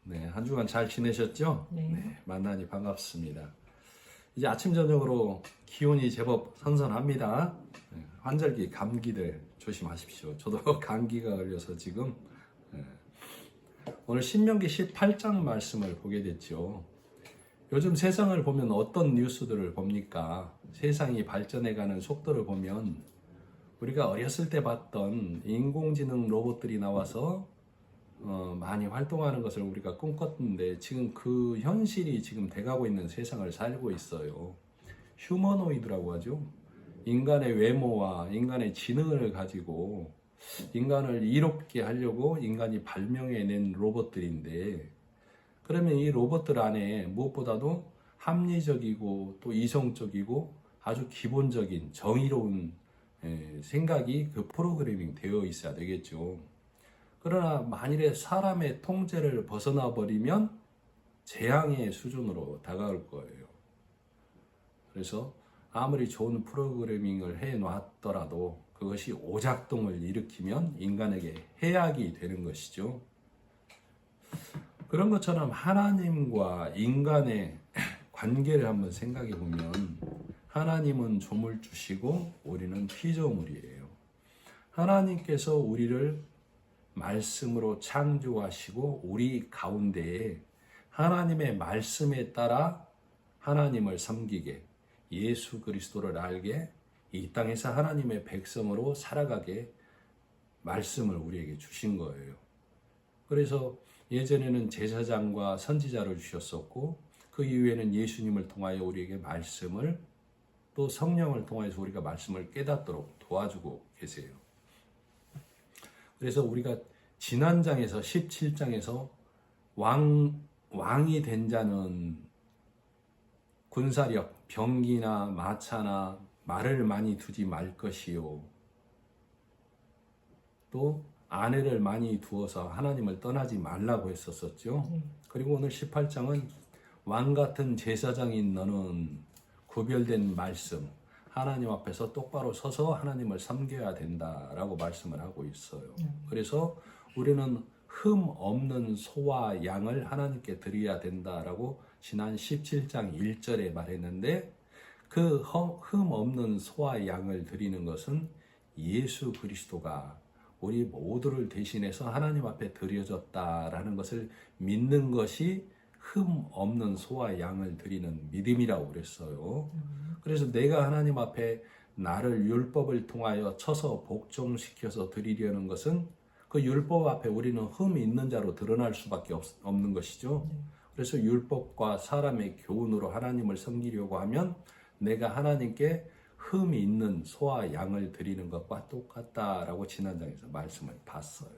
네, 한 주간 잘 지내셨죠? 네. 만나니 반갑습니다. 이제 아침 저녁으로 기온이 제법 선선합니다. 환절기 감기들 조심하십시오. 저도 감기가 걸려서 지금 오늘 신명기 18장 말씀을 보게 됐죠. 요즘 세상을 보면 어떤 뉴스들을 봅니까? 세상이 발전해가는 속도를 보면 우리가 어렸을 때 봤던 인공지능 로봇들이 나와서 많이 활동하는 것을 우리가 꿈꿨는데 지금 그 현실이 지금 돼가고 있는 세상을 살고 있어요. 휴머노이드라고 하죠. 인간의 외모와 인간의 지능을 가지고 인간을 이롭게 하려고 인간이 발명해낸 로봇들인데, 그러면 이 로봇들 안에 무엇보다도 합리적이고 또 이성적이고 아주 기본적인 정의로운 생각이 그 프로그래밍 되어 있어야 되겠죠. 그러나 만일에 사람의 통제를 벗어나 버리면 재앙의 수준으로 다가올 거예요. 그래서 아무리 좋은 프로그래밍을 해 놨더라도 그것이 오작동을 일으키면 인간에게 해악이 되는 것이죠. 그런 것처럼 하나님과 인간의 관계를 한번 생각해 보면, 하나님은 조물주시고 우리는 피조물이에요. 하나님께서 우리를 말씀으로 창조하시고 우리 가운데에 하나님의 말씀에 따라 하나님을 섬기게, 예수 그리스도를 알게, 이 땅에서 하나님의 백성으로 살아가게 말씀을 우리에게 주신 거예요. 그래서 예전에는 제사장과 선지자를 주셨었고, 그 이후에는 예수님을 통하여 우리에게 말씀을, 또 성령을 통해서 우리가 말씀을 깨닫도록 도와주고 계세요. 그래서 우리가 지난 장에서 17장에서 왕이 된 자는 군사력, 병기나 마차나 말을 많이 두지 말 것이요, 또 아내를 많이 두어서 하나님을 떠나지 말라고 했었었죠. 그리고 오늘 18장은 왕 같은 제사장인 너는 구별된 말씀, 하나님 앞에서 똑바로 서서 하나님을 섬겨야 된다라고 말씀을 하고 있어요. 그래서 우리는 흠 없는 소와 양을 하나님께 드려야 된다라고 지난 17장 1절에 말했는데, 그 흠 없는 소와 양을 드리는 것은 예수 그리스도가 우리 모두를 대신해서 하나님 앞에 드려졌다라는 것을 믿는 것이 흠 없는 소와 양을 드리는 믿음이라고 그랬어요. 그래서 내가 하나님 앞에 나를 율법을 통하여 쳐서 복종시켜서 드리려는 것은 그 율법 앞에 우리는 흠이 있는 자로 드러날 수밖에 없는 것이죠. 그래서 율법과 사람의 교훈으로 하나님을 섬기려고 하면 내가 하나님께 흠이 있는 소와 양을 드리는 것과 똑같다라고 지난 장에서 말씀을 봤어요.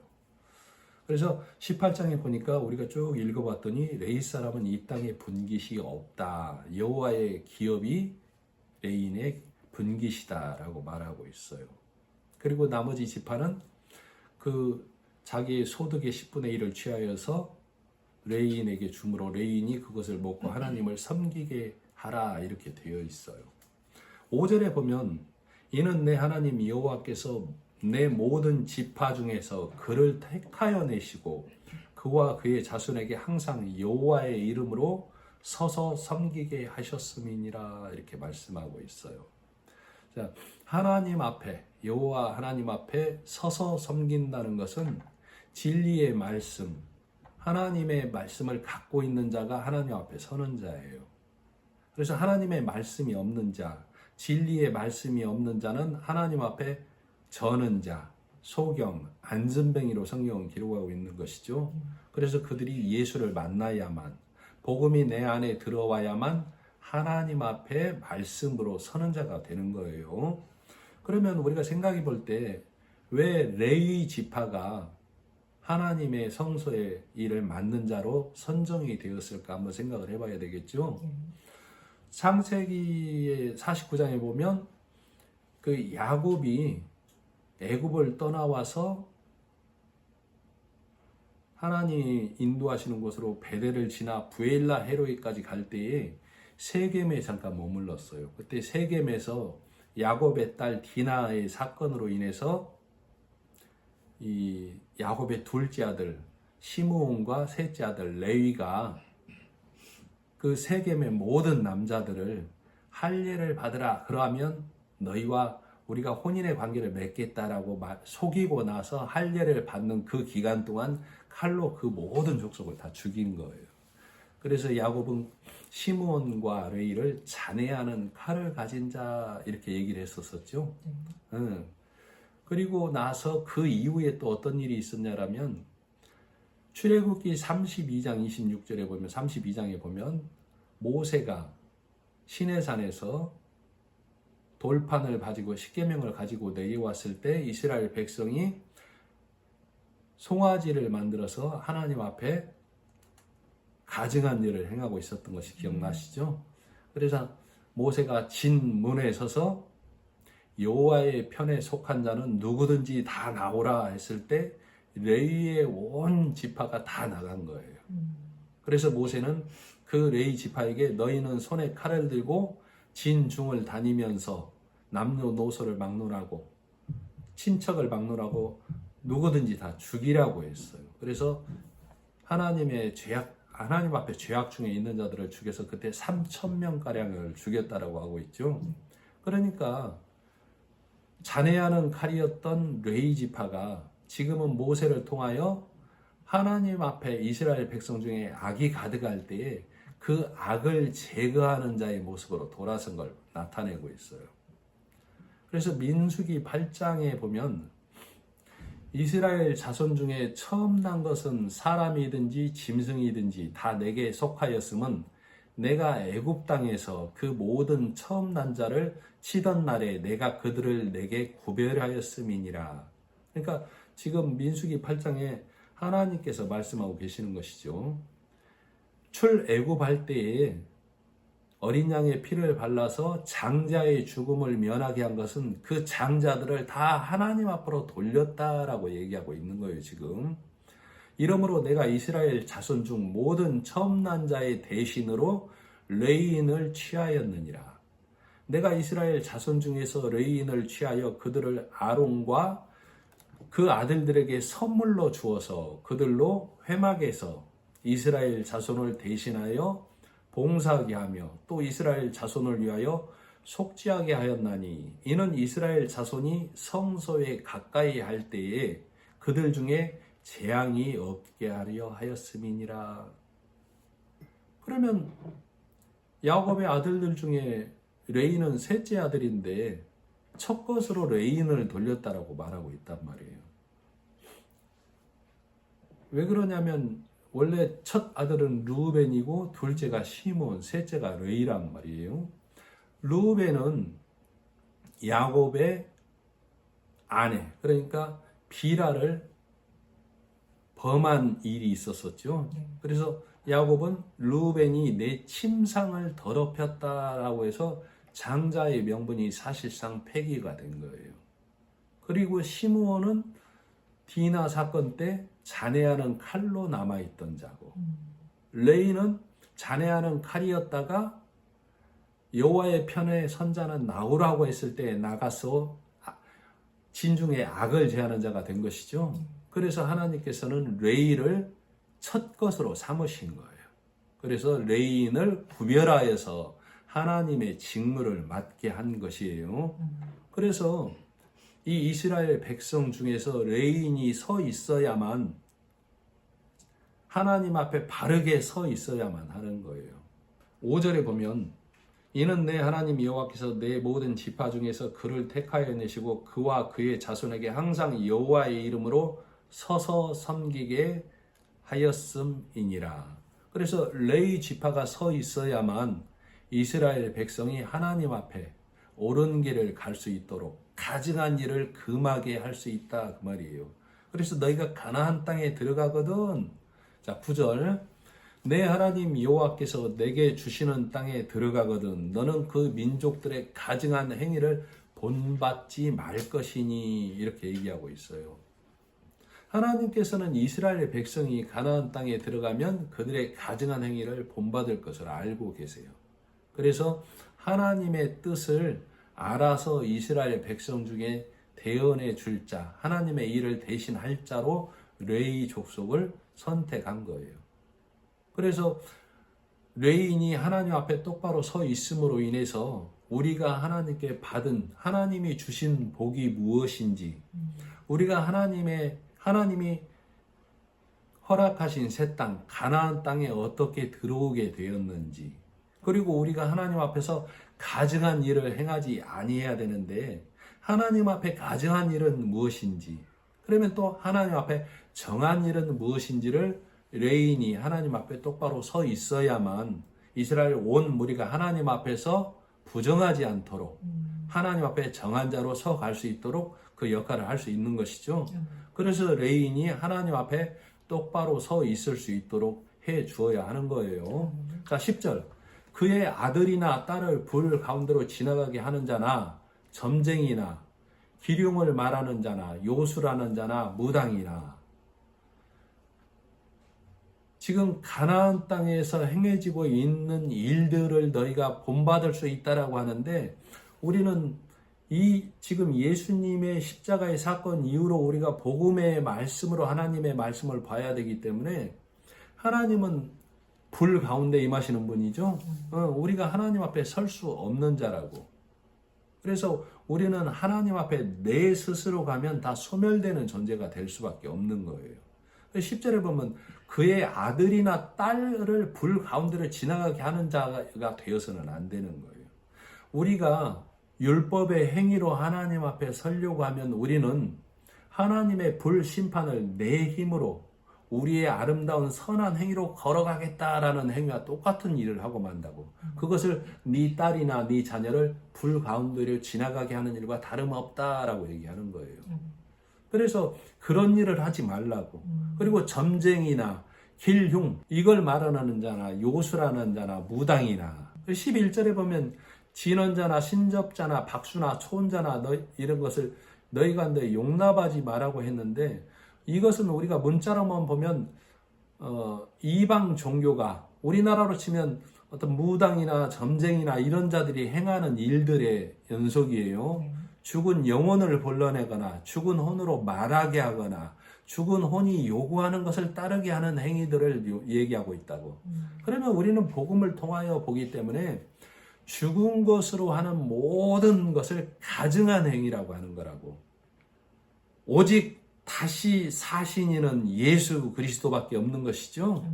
그래서 18장에 보니까 우리가 쭉 읽어봤더니 레위 사람은 이 땅에 분깃이 없다, 여호와의 기업이 레인의 분깃이다라고 말하고 있어요. 그리고 나머지 지파는 그 자기의 소득의 10분의 1을 취하여서 레인에게 주므로 레인이 그것을 먹고 하나님을 섬기게 하라, 이렇게 되어 있어요. 5절에 보면 이는 내 하나님 여호와께서 내 모든 지파 중에서 그를 택하여 내시고 그와 그의 자손에게 항상 여호와의 이름으로 서서 섬기게 하셨음이니라, 이렇게 말씀하고 있어요. 자, 하나님 앞에, 여호와 하나님 앞에 서서 섬긴다는 것은 진리의 말씀, 하나님의 말씀을 갖고 있는 자가 하나님 앞에 서는 자예요. 그래서 하나님의 말씀이 없는 자, 진리의 말씀이 없는 자는 하나님 앞에 저는 자, 소경, 안전뱅이로 성경은 기록하고 있는 것이죠. 그래서 그들이 예수를 만나야만, 복음이 내 안에 들어와야만 하나님 앞에 말씀으로 서는 자가 되는 거예요. 그러면 우리가 생각해 볼 때 왜 레위 지파가 하나님의 성소의 일을 맡는 자로 선정이 되었을까 한번 생각을 해봐야 되겠죠. 창세기 49장에 보면 그 야곱이 애굽을 떠나와서 하나님이 인도하시는 곳으로 베델을 지나 부엘라 헤로이까지 갈 때에 세겜에 잠깐 머물렀어요. 그때 세겜에서 야곱의 딸 디나의 사건으로 인해서 이 야곱의 둘째 아들 시므온과 셋째 아들 레위가 그 세겜의 모든 남자들을 할례를 받으라. 그러면 너희와 우리가 혼인의 관계를 맺겠다라고 속이고 나서 할례를 받는 그 기간 동안 칼로 그 모든 족속을 다 죽인 거예요. 그래서 야곱은 시므온과 레위를 잔해하는 칼을 가진 자 이렇게 얘기를 했었었죠. 그리고 나서 그 이후에 또 어떤 일이 있었냐라면 출애굽기 32장 26절에 보면 32장에 보면 모세가 시내산에서 돌판을 가지고 십계명을 가지고 내려왔을 때 이스라엘 백성이 송아지를 만들어서 하나님 앞에 가증한 일을 행하고 있었던 것이 기억나시죠? 그래서 모세가 진 문에 서서 여호와의 편에 속한 자는 누구든지 다 나오라 했을 때 레위의 온 지파가 다 나간 거예요. 그래서 모세는 그 레위 지파에게 너희는 손에 칼을 들고 진중을 다니면서 남녀노소를 막론하고 친척을 막론하고 누구든지 다 죽이라고 했어요. 그래서 하나님 앞에 죄악 중에 있는 자들을 죽여서 그때 3,000명가량을 죽였다라고 하고 있죠. 그러니까 잔해하는 칼이었던 레위 지파가 지금은 모세를 통하여 하나님 앞에 이스라엘 백성 중에 악이 가득할 때에 그 악을 제거하는 자의 모습으로 돌아선 걸 나타내고 있어요. 그래서 민수기 8장에 보면 이스라엘 자손 중에 처음 난 것은 사람이든지 짐승이든지 다 내게 속하였음은 내가 애굽 땅에서 그 모든 처음 난 자를 치던 날에 내가 그들을 내게 구별하였음이니라. 그러니까 지금 민수기 8장에 하나님께서 말씀하고 계시는 것이죠. 출애굽할 때에 어린 양의 피를 발라서 장자의 죽음을 면하게 한 것은 그 장자들을 다 하나님 앞으로 돌렸다라고 얘기하고 있는 거예요, 지금. 이러므로 내가 이스라엘 자손 중 모든 처음 난 자의 대신으로 레위인을 취하였느니라. 내가 이스라엘 자손 중에서 레위인을 취하여 그들을 아론과 그 아들들에게 선물로 주어서 그들로 회막에서 이스라엘 자손을 대신하여 봉사하게 하며 또 이스라엘 자손을 위하여 속죄하게 하였나니 이는 이스라엘 자손이 성소에 가까이 할 때에 그들 중에 재앙이 없게 하려 하였음이니라. 그러면 야곱의 아들들 중에 레이는 셋째 아들인데 첫 것으로 레인을 돌렸다라고 말하고 있단 말이에요. 왜 그러냐면 원래 첫 아들은 르우벤이고 둘째가 시몬, 셋째가 레이란 말이에요. 르우벤은 야곱의 아내, 그러니까 비라를 범한 일이 있었었죠. 그래서 야곱은 르우벤이 내 침상을 더럽혔다라고 해서 장자의 명분이 사실상 폐기가 된 거예요. 그리고 시므온은 디나 사건 때 잔해하는 칼로 남아있던 자고, 레이는 잔해하는 칼이었다가 여호와의 편에 선 자는 나오라고 했을 때 나가서 진중에 악을 제하는 자가 된 것이죠. 그래서 하나님께서는 레이를 첫 것으로 삼으신 거예요. 그래서 레인을 구별하여서 하나님의 직무를 맡게 한 것이에요. 그래서 이 이스라엘 백성 중에서 레인이 서 있어야만, 하나님 앞에 바르게 서 있어야만 하는 거예요. 5절에 보면 이는 내 하나님 여호와께서 내 모든 지파 중에서 그를 택하여 내시고 그와 그의 자손에게 항상 여호와의 이름으로 서서 섬기게 하였음이니라. 그래서 레위 지파가 서 있어야만 이스라엘 백성이 하나님 앞에 옳은 길을 갈 수 있도록 가증한 일을 금하게 할 수 있다 그 말이에요. 그래서 너희가 가나안 땅에 들어가거든. 자, 9절. 내 하나님 여호와께서 내게 주시는 땅에 들어가거든 너는 그 민족들의 가증한 행위를 본받지 말 것이니, 이렇게 얘기하고 있어요. 하나님께서는 이스라엘 백성이 가나안 땅에 들어가면 그들의 가증한 행위를 본받을 것을 알고 계세요. 그래서 하나님의 뜻을 알아서 이스라엘 백성 중에 대언해 줄 자, 하나님의 일을 대신할 자로 레위 족속을 선택한 거예요. 그래서 레인이 하나님 앞에 똑바로 서 있음으로 인해서 우리가 하나님께 받은 하나님이 주신 복이 무엇인지, 우리가 하나님이 허락하신 새 땅, 가나안 땅에 어떻게 들어오게 되었는지, 그리고 우리가 하나님 앞에서 가증한 일을 행하지 아니해야 되는데 하나님 앞에 가증한 일은 무엇인지, 그러면 또 하나님 앞에 정한 일은 무엇인지를 레인이 하나님 앞에 똑바로 서 있어야만 이스라엘 온 무리가 하나님 앞에서 부정하지 않도록 하나님 앞에 정한 자로 서 갈 수 있도록 그 역할을 할 수 있는 것이죠. 그래서 레인이 하나님 앞에 똑바로 서 있을 수 있도록 해 주어야 하는 거예요. 자, 10절. 그의 아들이나 딸을 불 가운데로 지나가게 하는 자나 점쟁이나 기륭을 말하는 자나 요술하는 자나 무당이나. 지금 가나안 땅에서 행해지고 있는 일들을 너희가 본받을 수 있다라고 하는데, 우리는 지금 예수님의 십자가의 사건 이후로 우리가 복음의 말씀으로 하나님의 말씀을 봐야 되기 때문에, 하나님은 불 가운데 임하시는 분이죠. 우리가 하나님 앞에 설 수 없는 자라고. 그래서 우리는 하나님 앞에 내 스스로 가면 다 소멸되는 존재가 될 수밖에 없는 거예요. 10절에 보면 그의 아들이나 딸을 불 가운데를 지나가게 하는 자가 되어서는 안 되는 거예요. 우리가 율법의 행위로 하나님 앞에 서려고 하면 우리는 하나님의 불 심판을 내 힘으로 우리의 아름다운 선한 행위로 걸어가겠다라는 행위와 똑같은 일을 하고 만다고. 그것을 네 딸이나 네 자녀를 불 가운데로 지나가게 하는 일과 다름없다라고 얘기하는 거예요. 그래서 그런 일을 하지 말라고. 그리고 점쟁이나 길흉, 이걸 말하는 자나 요술하는 자나 무당이나. 11절에 보면 진언자나 신접자나 박수나 초혼자나 이런 것을 너희가 용납하지 말라고 했는데, 이것은 우리가 문자로만 보면 이방 종교가, 우리나라로 치면 어떤 무당이나 점쟁이나 이런 자들이 행하는 일들의 연속이에요. 죽은 영혼을 불러내거나 죽은 혼으로 말하게 하거나 죽은 혼이 요구하는 것을 따르게 하는 행위들을 얘기하고 있다고. 그러면 우리는 복음을 통하여 보기 때문에 죽은 것으로 하는 모든 것을 가증한 행위라고 하는 거라고. 오직 다시 사신 이는 예수 그리스도밖에 없는 것이죠.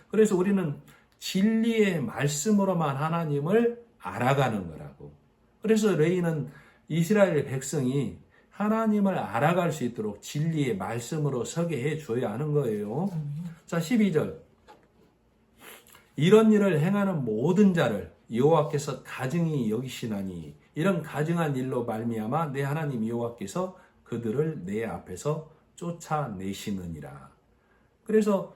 그래서 우리는 진리의 말씀으로만 하나님을 알아가는 거라고. 그래서 레이는 이스라엘 백성이 하나님을 알아갈 수 있도록 진리의 말씀으로 서게 해줘야 하는 거예요. 자, 12절. 이런 일을 행하는 모든 자를 여호와께서 가증히 여기시나니 이런 가증한 일로 말미암아 내 하나님 여호와께서 그들을 내 앞에서 쫓아내시느니라. 그래서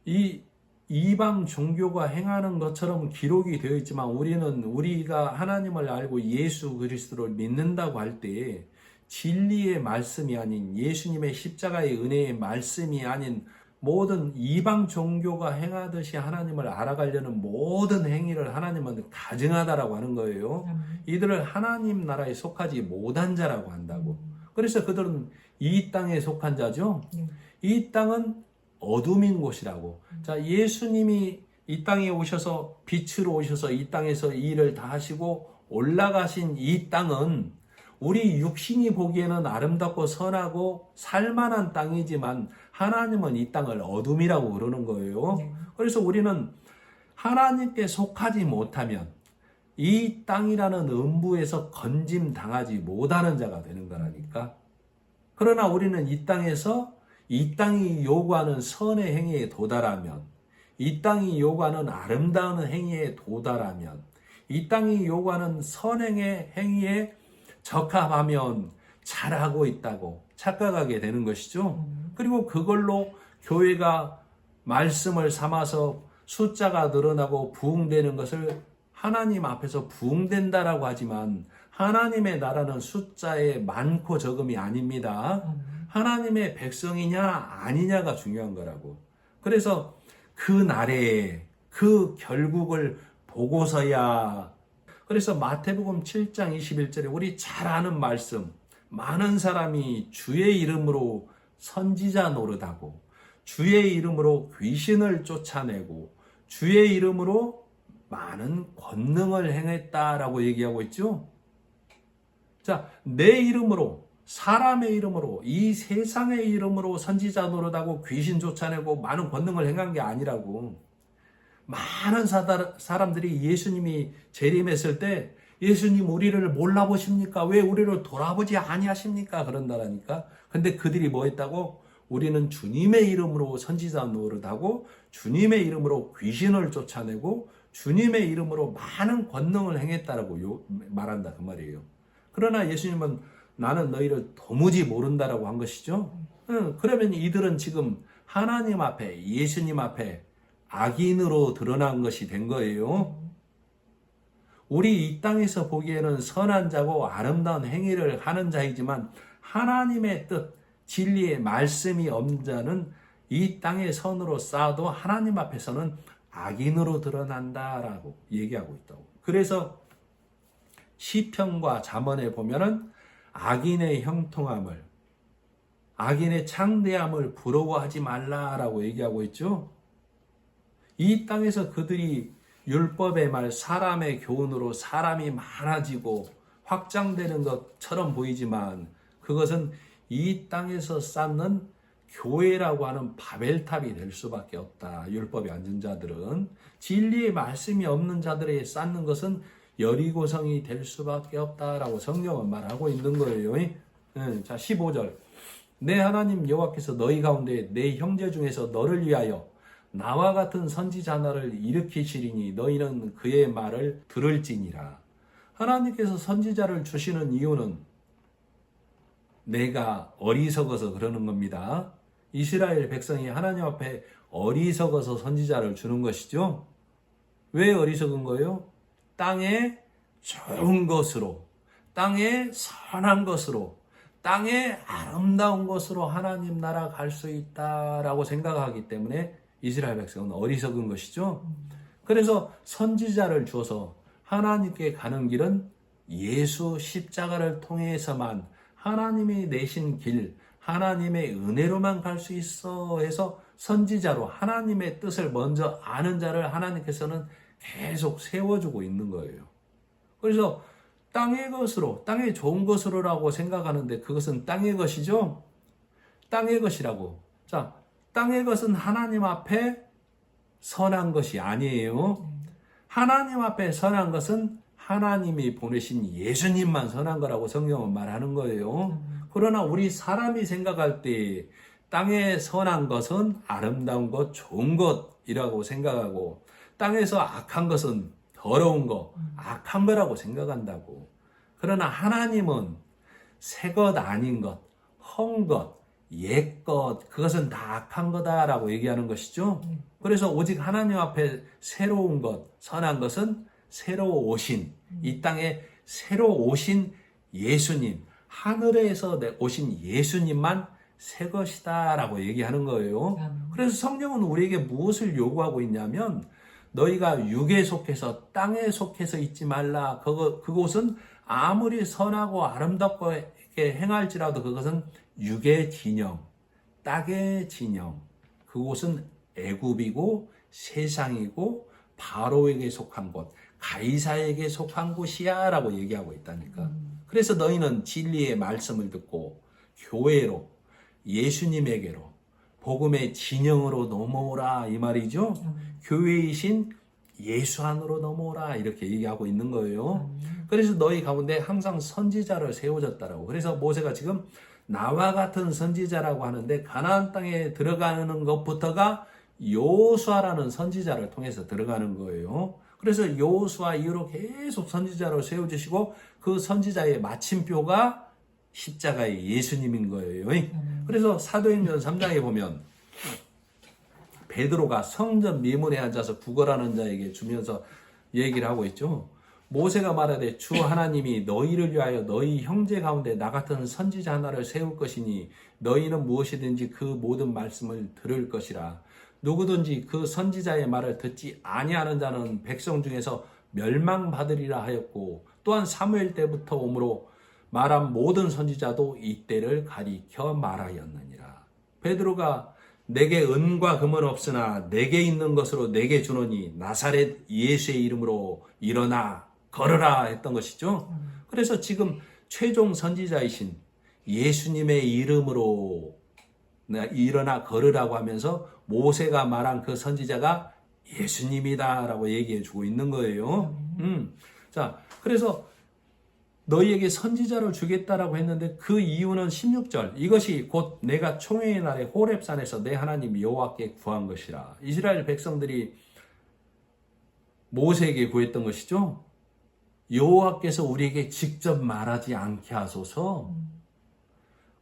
이 이방 종교가 행하는 것처럼 기록이 되어 있지만 우리가 하나님을 알고 예수 그리스도를 믿는다고 할 때에 진리의 말씀이 아닌 예수님의 십자가의 은혜의 말씀이 아닌 모든 이방 종교가 행하듯이 하나님을 알아가려는 모든 행위를 하나님은 가증하다라고 하는 거예요. 이들을 하나님 나라에 속하지 못한 자라고 한다고. 그래서 그들은 이 땅에 속한 자죠. 이 땅은 어둠인 곳이라고. 자, 예수님이 이 땅에 오셔서 빛으로 오셔서 이 땅에서 이 일을 다 하시고 올라가신 이 땅은 우리 육신이 보기에는 아름답고 선하고 살만한 땅이지만 하나님은 이 땅을 어둠이라고 그러는 거예요. 그래서 우리는 하나님께 속하지 못하면 이 땅이라는 음부에서 건짐당하지 못하는 자가 되는 거라니까. 그러나 우리는 이 땅에서 이 땅이 요구하는 선의 행위에 도달하면, 이 땅이 요구하는 아름다운 행위에 도달하면, 이 땅이 요구하는 선행의 행위에 적합하면 잘하고 있다고 착각하게 되는 것이죠. 그리고 그걸로 교회가 말씀을 삼아서 숫자가 늘어나고 부흥되는 것을 하나님 앞에서 부흥된다라고 하지만 하나님의 나라는 숫자의 많고 적음이 아닙니다. 하나님의 백성이냐 아니냐가 중요한 거라고. 그래서 그 날에 그 결국을 보고서야. 그래서 마태복음 7장 21절에 우리 잘 아는 말씀, 많은 사람이 주의 이름으로 선지자 노릇하고 주의 이름으로 귀신을 쫓아내고 주의 이름으로 많은 권능을 행했다라고 얘기하고 있죠. 자, 내 이름으로, 사람의 이름으로, 이 세상의 이름으로 선지자 노릇하고 귀신 쫓아내고 많은 권능을 행한 게 아니라고. 많은 사람들이 예수님이 재림했을 때 예수님 우리를 몰라보십니까? 왜 우리를 돌아보지 아니하십니까? 그런다라니까. 근데 그들이 뭐 했다고? 우리는 주님의 이름으로 선지자 노릇하고 주님의 이름으로 귀신을 쫓아내고 주님의 이름으로 많은 권능을 행했다라고 말한다 그 말이에요. 그러나 예수님은 나는 너희를 도무지 모른다라고 한 것이죠. 그러면 이들은 지금 하나님 앞에, 예수님 앞에 악인으로 드러난 것이 된 거예요. 우리 이 땅에서 보기에는 선한 자고 아름다운 행위를 하는 자이지만 하나님의 뜻, 진리의 말씀이 없는 자는 이 땅의 선으로 쌓아도 하나님 앞에서는 악인으로 드러난다라고 얘기하고 있다고. 그래서 시편과 잠언에 보면은 악인의 형통함을, 악인의 창대함을 부러워하지 말라라고 얘기하고 있죠. 이 땅에서 그들이 율법의 말, 사람의 교훈으로 사람이 많아지고 확장되는 것처럼 보이지만 그것은 이 땅에서 쌓는 교회라고 하는 바벨탑이 될 수밖에 없다. 율법에 앉은 자들은 진리의 말씀이 없는 자들에게 쌓는 것은 여리고성이 될 수밖에 없다라고 성경은 말하고 있는 거예요. 자, 15절. 내 하나님 여호와께서 너희 가운데 내 형제 중에서 너를 위하여 나와 같은 선지자 하나를 일으키시리니 너희는 그의 말을 들을지니라. 하나님께서 선지자를 주시는 이유는 내가 어리석어서 그러는 겁니다. 이스라엘 백성이 하나님 앞에 어리석어서 선지자를 주는 것이죠. 왜 어리석은 거예요? 땅에 좋은 것으로, 땅에 선한 것으로, 땅에 아름다운 것으로 하나님 나라 갈 수 있다라고 생각하기 때문에 이스라엘 백성은 어리석은 것이죠. 그래서 선지자를 주어서 하나님께 가는 길은 예수 십자가를 통해서만 하나님이 내신 길, 하나님의 은혜로만 갈 수 있어 해서 선지자로 하나님의 뜻을 먼저 아는 자를 하나님께서는 계속 세워주고 있는 거예요. 그래서 땅의 것으로, 땅의 좋은 것으로라고 생각하는데 그것은 땅의 것이죠? 땅의 것이라고. 자, 땅의 것은 하나님 앞에 선한 것이 아니에요. 하나님 앞에 선한 것은 하나님이 보내신 예수님만 선한 거라고 성경은 말하는 거예요. 그러나 우리 사람이 생각할 때 땅에 선한 것은 아름다운 것, 좋은 것이라고 생각하고 땅에서 악한 것은 더러운 것, 악한 거라고 생각한다고. 그러나 하나님은 새 것 아닌 것, 헝 것, 옛 것, 그것은 다 악한 거다라고 얘기하는 것이죠. 그래서 오직 하나님 앞에 새로운 것, 선한 것은 새로 오신, 이 땅에 새로 오신 예수님, 하늘에서 오신 예수님만 새 것이다라고 얘기하는 거예요. 그래서 성경은 우리에게 무엇을 요구하고 있냐면 너희가 육에 속해서 땅에 속해서 있지 말라. 그곳은 아무리 선하고 아름답고 행할지라도 그것은 육의 진영, 땅의 진영. 그곳은 애굽이고 세상이고 바로에게 속한 곳, 가이사에게 속한 곳이야 라고 얘기하고 있다니까. 그래서 너희는 진리의 말씀을 듣고 교회로, 예수님에게로, 복음의 진영으로 넘어오라 이 말이죠. 교회이신 예수 안으로 넘어오라 이렇게 얘기하고 있는 거예요. 그래서 너희 가운데 항상 선지자를 세워졌다라고. 그래서 모세가 지금 나와 같은 선지자라고 하는데 가나안 땅에 들어가는 것부터가 여호수아라는 선지자를 통해서 들어가는 거예요. 그래서 여호수아 이후로 계속 선지자로 세워주시고 그 선지자의 마침표가 십자가의 예수님인 거예요. 그래서 사도행전 3장에 보면 베드로가 성전 미문에 앉아서 구걸하는 자에게 주면서 얘기를 하고 있죠. 모세가 말하되 주 하나님이 너희를 위하여 너희 형제 가운데 나 같은 선지자 하나를 세울 것이니 너희는 무엇이든지 그 모든 말씀을 들을 것이라. 누구든지 그 선지자의 말을 듣지 아니하는 자는 백성 중에서 멸망받으리라 하였고 또한 사무엘 때부터 오므로 말한 모든 선지자도 이때를 가리켜 말하였느니라. 베드로가 내게 은과 금은 없으나 내게 있는 것으로 내게 주노니 나사렛 예수의 이름으로 일어나 걸으라 했던 것이죠. 그래서 지금 최종 선지자이신 예수님의 이름으로 일어나 걸으라고 하면서 모세가 말한 그 선지자가 예수님이다라고 얘기해 주고 있는 거예요. 자, 그래서 너희에게 선지자를 주겠다라고 했는데 그 이유는 16절, 이것이 곧 내가 총회의 날에 호렙산에서 내 하나님 여호와께 구한 것이라. 이스라엘 백성들이 모세에게 구했던 것이죠. 여호와께서 우리에게 직접 말하지 않게 하소서.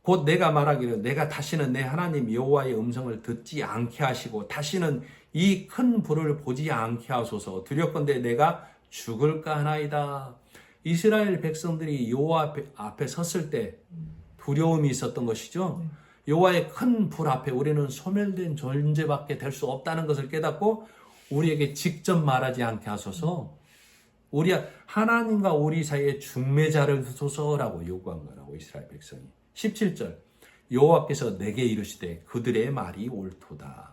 곧 내가 말하기를 내가 다시는 내 하나님 여호와의 음성을 듣지 않게 하시고 다시는 이 큰 불을 보지 않게 하소서. 두렵건대 내가 죽을까 하나이다. 이스라엘 백성들이 여호와 앞에 섰을 때 두려움이 있었던 것이죠. 여호와의 큰 불 앞에 우리는 소멸된 존재밖에 될 수 없다는 것을 깨닫고 우리에게 직접 말하지 않게 하소서. 우리 하나님과 우리 사이에 중매자를 두소서라고 요구한 거라고 이스라엘 백성이. 17절, 여호와께서 내게 이르시되 그들의 말이 옳도다.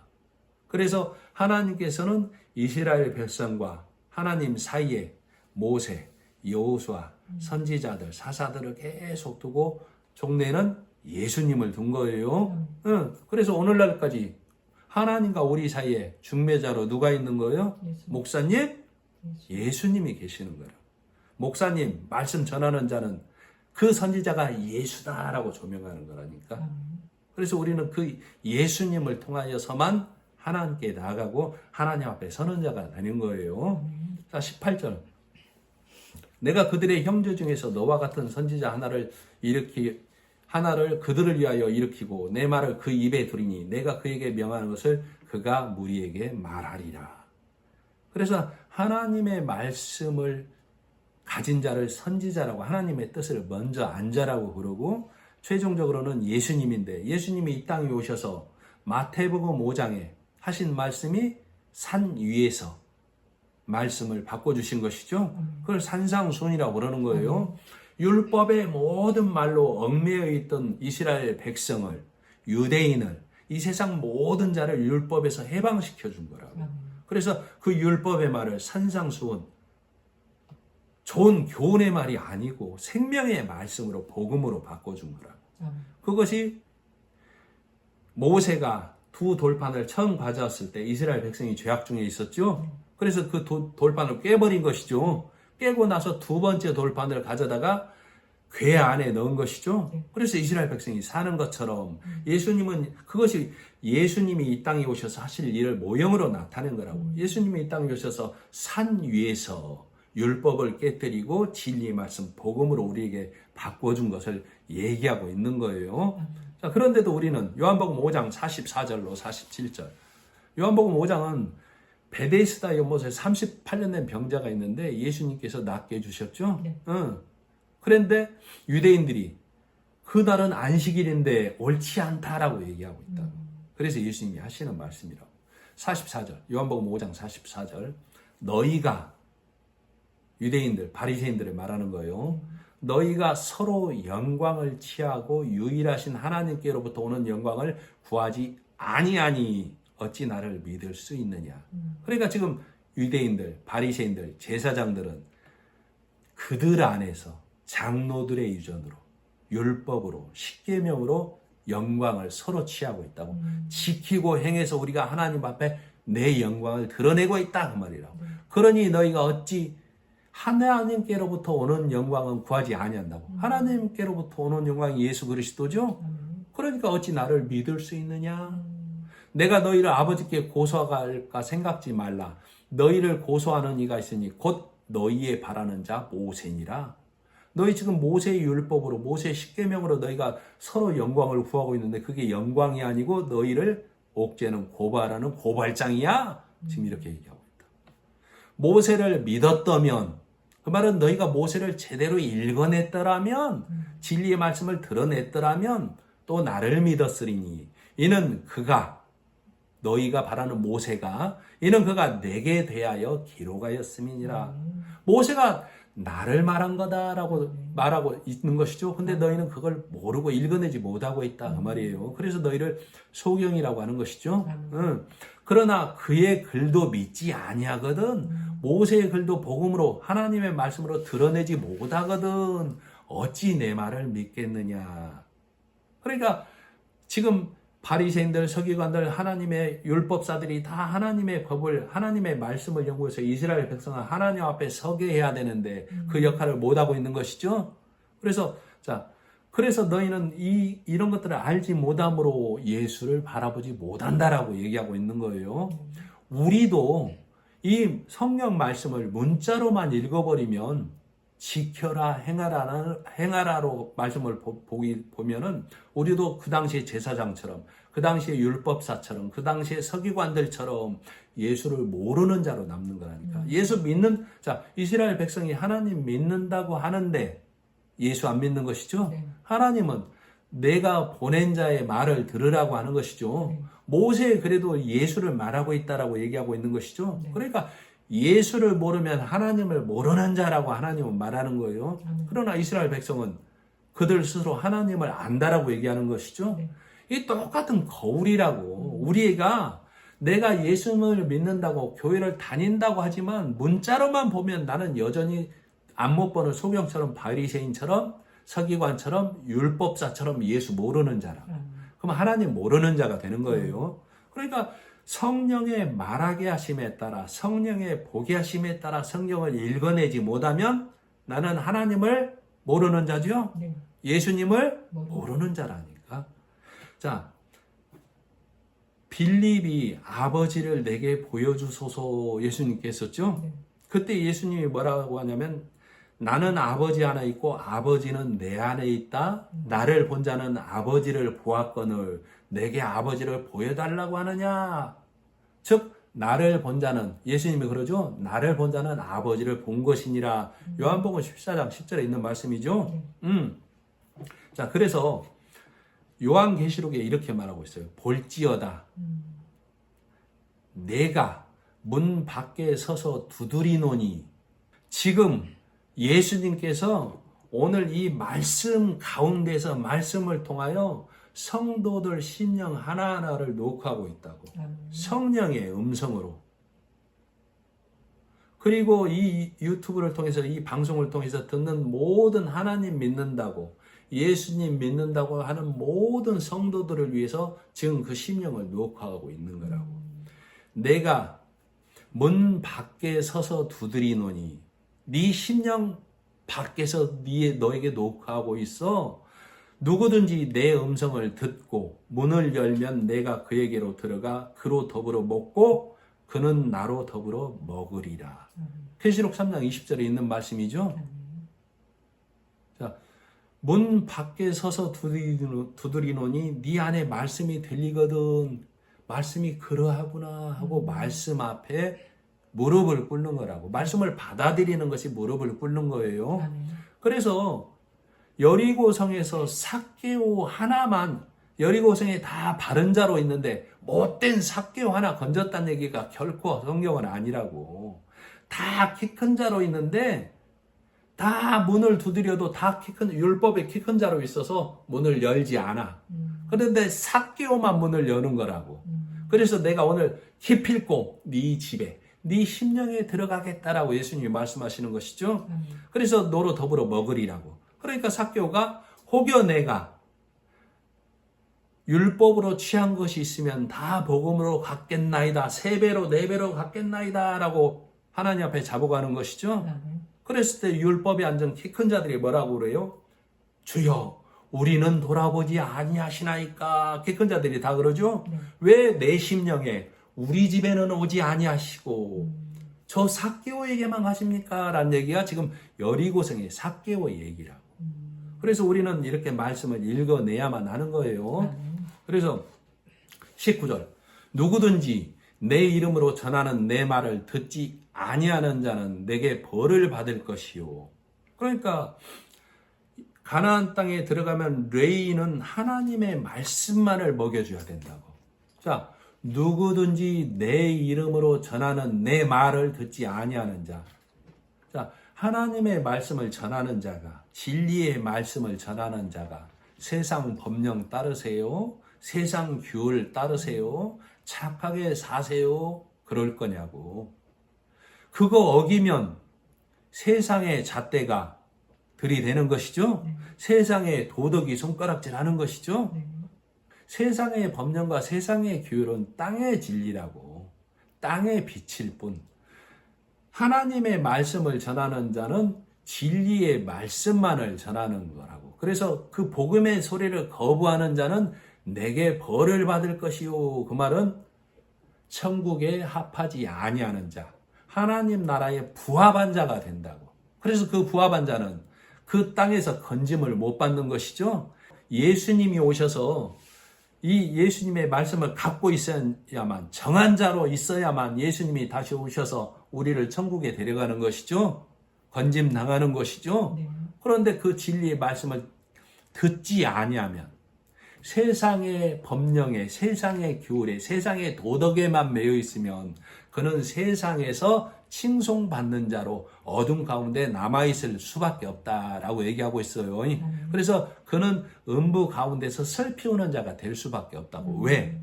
그래서 하나님께서는 이스라엘 백성과 하나님 사이에 모세, 여호수아, 선지자들, 사사들을 계속 두고 종래는 예수님을 둔 거예요. 그래서 오늘날까지 하나님과 우리 사이에 중매자로 누가 있는 거예요? 목사님? 예수님이 계시는 거예요. 목사님, 말씀 전하는 자는 그 선지자가 예수다라고 조명하는 거라니까. 그래서 우리는 그 예수님을 통하여서만 하나님께 나아가고 하나님 앞에 서는 자가 되는 거예요. 자, 18절. 내가 그들의 형제 중에서 너와 같은 선지자 하나를 그들을 위하여 일으키고 내 말을 그 입에 두리니 내가 그에게 명하는 것을 그가 무리에게 말하리라. 그래서 하나님의 말씀을 가진 자를 선지자라고, 하나님의 뜻을 먼저 안 자라고 그러고, 최종적으로는 예수님인데, 예수님이 이 땅에 오셔서 마태복음 5장에 하신 말씀이 산 위에서 말씀을 바꿔주신 것이죠. 그걸 산상순이라고 그러는 거예요. 율법의 모든 말로 얽매여 있던 이스라엘 백성을, 유대인을, 이 세상 모든 자를 율법에서 해방시켜 준 거라고. 그래서 그 율법의 말을 산상수훈, 좋은 교훈의 말이 아니고 생명의 말씀으로, 복음으로 바꿔준 거라. 그것이 모세가 두 돌판을 처음 가져왔을 때 이스라엘 백성이 죄악 중에 있었죠. 그래서 그 돌판을 깨버린 것이죠. 깨고 나서 두 번째 돌판을 가져다가 궤 안에 넣은 것이죠. 그래서 이스라엘 백성이 사는 것처럼 예수님은, 그것이 예수님이 이 땅에 오셔서 하실 일을 모형으로 나타낸 거라고. 예수님이 이 땅에 오셔서 산 위에서 율법을 깨뜨리고 진리의 말씀, 복음으로 우리에게 바꿔준 것을 얘기하고 있는 거예요. 자, 그런데도 우리는 요한복음 5장 44절로 47절. 요한복음 5장은 베데스다 연못에 38년 된 병자가 있는데 예수님께서 낫게 해주셨죠. 그런데 유대인들이 그날은 안식일인데 옳지 않다라고 얘기하고 있다. 그래서 예수님이 하시는 말씀이라고. 44절, 요한복음 5장 44절. 너희가, 유대인들, 바리새인들을 말하는 거예요. 너희가 서로 영광을 취하고 유일하신 하나님께로부터 오는 영광을 구하지 아니하니 어찌 나를 믿을 수 있느냐. 그러니까 지금 유대인들, 바리새인들, 제사장들은 그들 안에서 장로들의 유전으로, 율법으로, 십계명으로 영광을 서로 취하고 있다고. 지키고 행해서 우리가 하나님 앞에 내 영광을 드러내고 있다, 그 말이라고. 그러니 너희가 어찌 하나님께로부터 오는 영광은 구하지 아니한다고. 하나님께로부터 오는 영광이 예수 그리스도죠. 그러니까 어찌 나를 믿을 수 있느냐. 내가 너희를 아버지께 고소할까 생각지 말라. 너희를 고소하는 이가 있으니 곧 너희의 바라는 자 모세니라. 너희 지금 모세의 율법으로, 모세의 십계명으로 너희가 서로 영광을 구하고 있는데 그게 영광이 아니고 너희를 옥죄는 고발하는 고발장이야. 지금 이렇게 얘기하고 있다. 모세를 믿었다면, 그 말은 너희가 모세를 제대로 읽어냈더라면, 진리의 말씀을 드러냈더라면 또 나를 믿었으리니 이는 그가 너희가 바라는 모세가 이는 그가 내게 대하여 기록하였음이니라. 모세가 나를 말한 거다라고 말하고 있는 것이죠. 근데 너희는 그걸 모르고 읽어내지 못하고 있다 그 말이에요. 그래서 너희를 소경이라고 하는 것이죠. 그러나 그의 글도 믿지 아니하거든. 모세의 글도 복음으로 하나님의 말씀으로 드러내지 못하거든. 어찌 내 말을 믿겠느냐. 그러니까 지금 바리새인들, 서기관들, 하나님의 율법사들이 다 하나님의 법을, 하나님의 말씀을 연구해서 이스라엘 백성은 하나님 앞에 서게 해야 되는데 그 역할을 못하고 있는 것이죠. 그래서 너희는 이런 것들을 알지 못함으로 예수를 바라보지 못한다라고 얘기하고 있는 거예요. 우리도 이 성경 말씀을 문자로만 읽어버리면 지켜라 행하라로 말씀을 보면은 우리도 그 당시의 제사장처럼 그 당시의 율법사처럼 그 당시의 서기관들처럼 예수를 모르는 자로 남는 거라니까. 예수 믿는 이스라엘 백성이 하나님 믿는다고 하는데 예수 안 믿는 것이죠. 네. 하나님은 내가 보낸 자의 말을 들으라고 하는 것이죠. 네. 모세 그래도 예수를 말하고 있다라고 얘기하고 있는 것이죠. 네. 그러니까 예수를 모르면 하나님을 모르는 자라고 하나님은 말하는 거예요. 그러나 이스라엘 백성은 그들 스스로 하나님을 안다라고 얘기하는 것이죠. 네. 이 똑같은 거울이라고. 우리가 내가 예수를 믿는다고 교회를 다닌다고 하지만 문자로만 보면 나는 여전히 안못 보는 소경처럼 바리새인처럼 서기관처럼 율법사처럼 예수 모르는 자라. 그럼 하나님 모르는 자가 되는 거예요. 그러니까 성령의 말하게 하심에 따라 성령의 보게 하심에 따라 성경을 읽어내지 못하면 나는 하나님을 모르는 자죠. 네. 예수님을 모르는 자라니까. 빌립이 아버지를 내게 보여주소서 예수님께 했었죠. 네. 그때 예수님이 뭐라고 하냐면 나는 아버지 안에 있고 아버지는 내 안에 있다. 나를 본 자는 아버지를 보았거늘 내게 아버지를 보여달라고 하느냐. 즉 나를 본 자는 예수님이 그러죠. 나를 본 자는 아버지를 본 것이니라. 요한복음 14장 10절에 있는 말씀이죠. 그래서 요한계시록에 이렇게 말하고 있어요. 볼지어다 내가 문 밖에 서서 두드리노니. 지금 예수님께서 오늘 이 말씀 가운데서 말씀을 통하여 성도들 심령 하나하나를 녹화하고 있다고. 성령의 음성으로. 그리고 이 유튜브를 통해서 이 방송을 통해서 듣는 모든 하나님 믿는다고 예수님 믿는다고 하는 모든 성도들을 위해서 지금 그 심령을 녹화하고 있는 거라고. 내가 문 밖에 서서 두드리노니 네 심령 밖에서 너에게 녹화하고 있어. 누구든지 내 음성을 듣고 문을 열면 내가 그에게로 들어가 그로 더불어 먹고 그는 나로 더불어 먹으리라. 계시록 3장 20절에 있는 말씀이죠. 문 밖에 서서 두드리노니 네 안에 말씀이 들리거든. 말씀이 그러하구나 하고 말씀 앞에 무릎을 꿇는 거라고. 말씀을 받아들이는 것이 무릎을 꿇는 거예요. 그래서 여리고성에서 삭개오 하나만, 여리고성에 다 바른 자로 있는데 못된 삭개오 하나 건졌다는 얘기가 결코 성경은 아니라고. 다 키 큰 자로 있는데 다 문을 두드려도 다 율법의 키 큰 자로 있어서 문을 열지 않아. 그런데 삭개오만 문을 여는 거라고. 그래서 내가 오늘 기필코 네 집에 네 심령에 들어가겠다라고 예수님이 말씀하시는 것이죠. 그래서 너로 더불어 먹으리라고. 그러니까 삭개오가 혹여 내가 율법으로 취한 것이 있으면 다 복음으로 갚겠나이다. 3배로 4배로 갚겠나이다 라고 하나님 앞에 잡아가는 것이죠. 그랬을 때 율법에 앉은 키 큰 자들이 뭐라고 그래요? 주여 우리는 돌아보지 아니하시나이까. 키 큰 자들이 다 그러죠. 왜 내 심령에 우리 집에는 오지 아니하시고 저 삭개오에게만 하십니까? 라는 얘기가 지금 여리고성의 삭개오의 얘기라고. 그래서 우리는 이렇게 말씀을 읽어내야만 하는 거예요. 그래서 19절 누구든지 내 이름으로 전하는 내 말을 듣지 아니하는 자는 내게 벌을 받을 것이요. 그러니까 가나안 땅에 들어가면 레위인은 하나님의 말씀만을 먹여줘야 된다고. 자, 누구든지 내 이름으로 전하는 내 말을 듣지 아니하는 자. 자, 하나님의 말씀을 전하는 자가, 진리의 말씀을 전하는 자가 세상 법령 따르세요, 세상 규율 따르세요, 착하게 사세요, 그럴 거냐고. 그거 어기면 세상의 잣대가 들이대는 것이죠. 세상의 도덕이 손가락질하는 것이죠. 세상의 법령과 세상의 규율은 땅의 진리라고, 땅의 빛일 뿐. 하나님의 말씀을 전하는 자는 진리의 말씀만을 전하는 거라고. 그래서 그 복음의 소리를 거부하는 자는 내게 벌을 받을 것이요. 그 말은 천국에 합하지 아니하는 자, 하나님 나라에 부합한 자가 된다고. 그래서 그 부합한 자는 그 땅에서 건짐을 못 받는 것이죠. 예수님이 오셔서 이 예수님의 말씀을 갖고 있어야만, 정한 자로 있어야만 예수님이 다시 오셔서 우리를 천국에 데려가는 것이죠. 건짐 당하는 것이죠. 그런데 그 진리의 말씀을 듣지 아니하면 세상의 법령에, 세상의 규율에, 세상의 도덕에만 매여 있으면 그는 세상에서 칭송받는 자로 어둠 가운데 남아있을 수밖에 없다라고 얘기하고 있어요. 그래서 그는 음부 가운데서 슬피우는 자가 될 수밖에 없다고. 왜?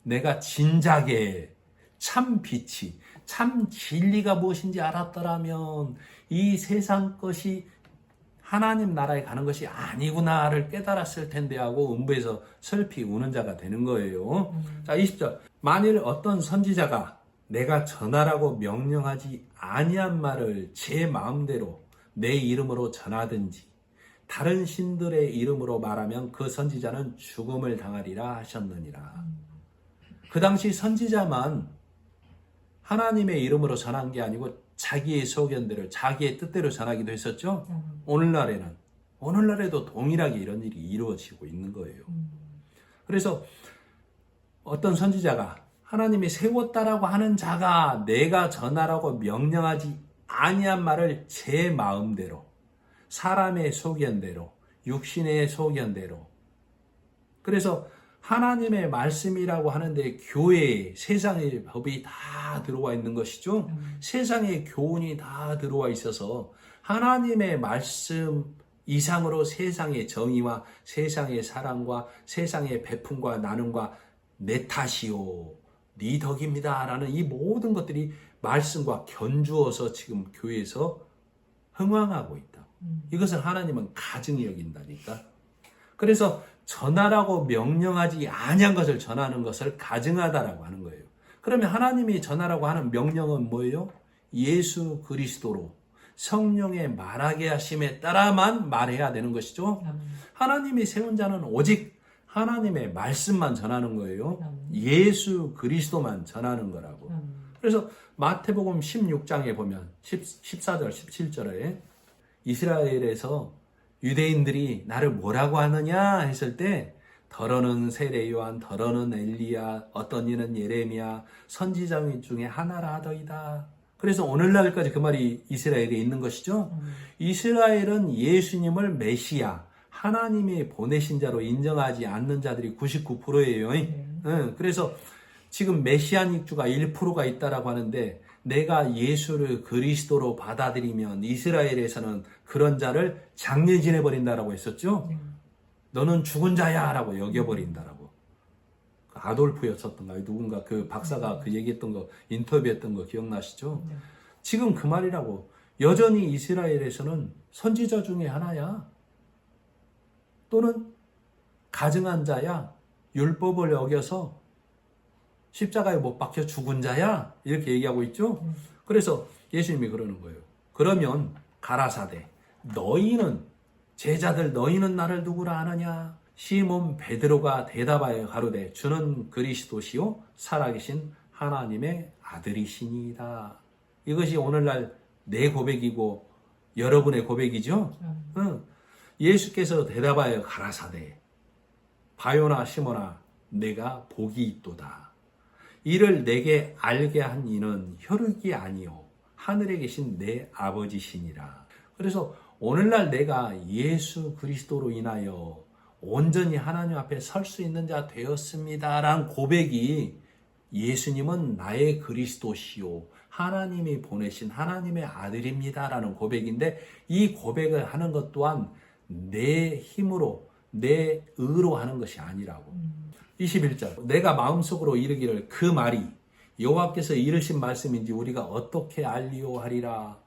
내가 진작에 참 빛이, 참 진리가 무엇인지 알았더라면 이 세상 것이 하나님 나라에 가는 것이 아니구나를 깨달았을 텐데 하고 음부에서 슬피 우는 자가 되는 거예요. 자, 20절. 만일 어떤 선지자가 내가 전하라고 명령하지 아니한 말을 제 마음대로 내 이름으로 전하든지 다른 신들의 이름으로 말하면 그 선지자는 죽음을 당하리라 하셨느니라. 그 당시 선지자만 하나님의 이름으로 전한 게 아니고 자기의 소견대로, 자기의 뜻대로 전하기도 했었죠. 오늘날에도 동일하게 이런 일이 이루어지고 있는 거예요. 그래서 어떤 선지자가 하나님이 세웠다라고 하는 자가 내가 전하라고 명령하지 아니한 말을 제 마음대로, 사람의 소견대로, 육신의 소견대로. 그래서 하나님의 말씀이라고 하는데 교회에 세상의 법이 다 들어와 있는 것이죠. 세상의 교훈이 다 들어와 있어서 하나님의 말씀 이상으로 세상의 정의와 세상의 사랑과 세상의 베품과 나눔과 내 탓이요, 네 덕입니다 라는 이 모든 것들이 말씀과 견주어서 지금 교회에서 흥황하고 있다. 이것을 하나님은 가증히 여긴다니까. 그래서 전하라고 명령하지 아니한 것을 전하는 것을 가증하다라고 하는 거예요. 그러면 하나님이 전하라고 하는 명령은 뭐예요? 예수 그리스도로 성령의 말하게 하심에 따라만 말해야 되는 것이죠. 하나님이 세운 자는 오직 하나님의 말씀만 전하는 거예요. 예수 그리스도만 전하는 거라고. 그래서 마태복음 16장에 보면 14절 17절에 이스라엘에서 유대인들이 나를 뭐라고 하느냐 했을 때 더러는 세례 요한, 더러는 엘리야, 어떤 이는 예레미야, 선지자 중에 하나라 하더이다. 그래서 오늘날까지 그 말이 이스라엘에 있는 것이죠. 이스라엘은 예수님을 메시아, 하나님이 보내신 자로 인정하지 않는 자들이 99%예요. 그래서 지금 메시아닉 주가 1%가 있다라고 하는데 내가 예수를 그리스도로 받아들이면 이스라엘에서는 그런 자를 장례지내 버린다라고 했었죠. 너는 죽은 자야 라고 여겨버린다라고. 아돌프였었던가요? 누군가 그 박사가 그 얘기했던 거, 인터뷰했던 거 기억나시죠? 지금 그 말이라고. 여전히 이스라엘에서는 선지자 중에 하나야. 또는 가증한 자야. 율법을 어겨서 십자가에 못 박혀 죽은 자야. 이렇게 얘기하고 있죠. 그래서 예수님이 그러는 거예요. 그러면 가라사대 너희는 제자들 너희는 나를 누구라 하느냐? 시몬 베드로가 대답하여 가로되 주는 그리스도시요 살아계신 하나님의 아들이시니이다. 이것이 오늘날 내 고백이고 여러분의 고백이죠. 예수께서 대답하여 가라사대 바요나 시몬아 내가 복이 있도다. 이를 내게 알게 한 이는 혈육이 아니요 하늘에 계신 내 아버지시니라. 그래서 오늘날 내가 예수 그리스도로 인하여 온전히 하나님 앞에 설 수 있는 자 되었습니다라는 고백이 예수님은 나의 그리스도시요 하나님이 보내신 하나님의 아들입니다라는 고백인데, 이 고백을 하는 것 또한 내 힘으로 내 의로 하는 것이 아니라고. 21절 내가 마음속으로 이르기를 그 말이 여호와께서 이르신 말씀인지 우리가 어떻게 알리오 하리라.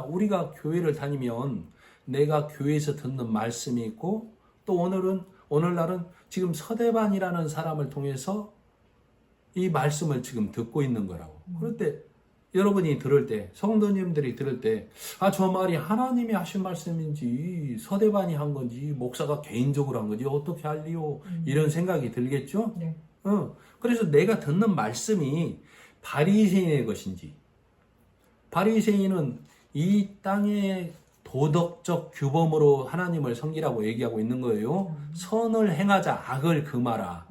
우리가 교회를 다니면 내가 교회에서 듣는 말씀이 있고, 또 오늘날은 지금 서대반이라는 사람을 통해서 이 말씀을 지금 듣고 있는 거라고. 그런데 여러분이 들을 때, 성도님들이 들을 때, 저 말이 하나님이 하신 말씀인지 서대반이 한 건지 목사가 개인적으로 한 건지 어떻게 알리오, 이런 생각이 들겠죠? 네. 그래서 내가 듣는 말씀이 바리새인의 것인지, 바리새인은 이 땅의 도덕적 규범으로 하나님을 섬기라고 얘기하고 있는 거예요. 선을 행하자 악을 금하라,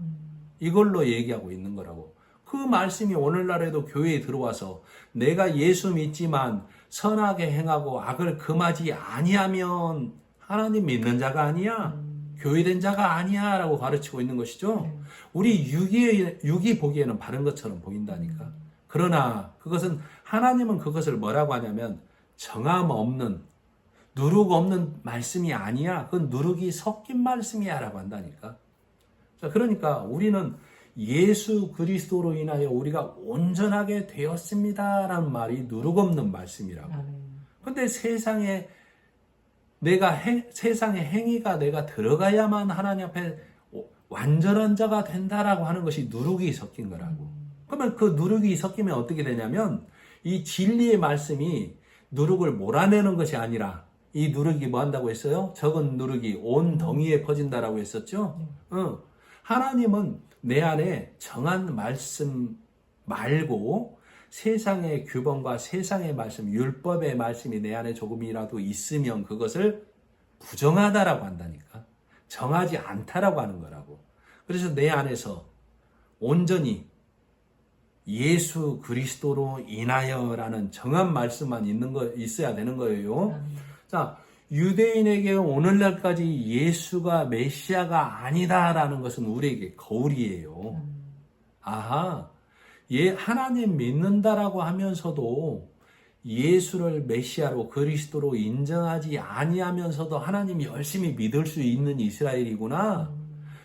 이걸로 얘기하고 있는 거라고. 그 말씀이 오늘날에도 교회에 들어와서 내가 예수 믿지만 선하게 행하고 악을 금하지 아니하면 하나님 믿는 자가 아니야, 교회된 자가 아니야 라고 가르치고 있는 것이죠. 우리 육이 보기에는 바른 것처럼 보인다니까. 그러나 그것은, 하나님은 그것을 뭐라고 하냐면 정함 없는, 누룩 없는 말씀이 아니야, 그건 누룩이 섞인 말씀이야 라고 한다니까. 자, 그러니까 우리는 예수 그리스도로 인하여 우리가 온전하게 되었습니다라는 말이 누룩 없는 말씀이라고. 근데 세상의 행위가 내가 들어가야만 하나님 앞에 완전한 자가 된다라고 하는 것이 누룩이 섞인 거라고. 그러면 그 누룩이 섞이면 어떻게 되냐면, 이 진리의 말씀이 누룩을 몰아내는 것이 아니라, 이 누룩이 뭐 한다고 했어요? 적은 누룩이 온 덩이에 퍼진다라고 했었죠? 하나님은 내 안에 정한 말씀 말고 세상의 규범과 세상의 말씀, 율법의 말씀이 내 안에 조금이라도 있으면 그것을 부정하다라고 한다니까. 정하지 않다라고 하는 거라고. 그래서 내 안에서 온전히 예수 그리스도로 인하여라는 정한 말씀만 있어야 되는 거예요. 자, 유대인에게 오늘날까지 예수가 메시아가 아니다라는 것은 우리에게 거울이에요. 하나님 믿는다라고 하면서도 예수를 메시아로 그리스도로 인정하지 아니하면서도 하나님 열심히 믿을 수 있는 이스라엘이구나.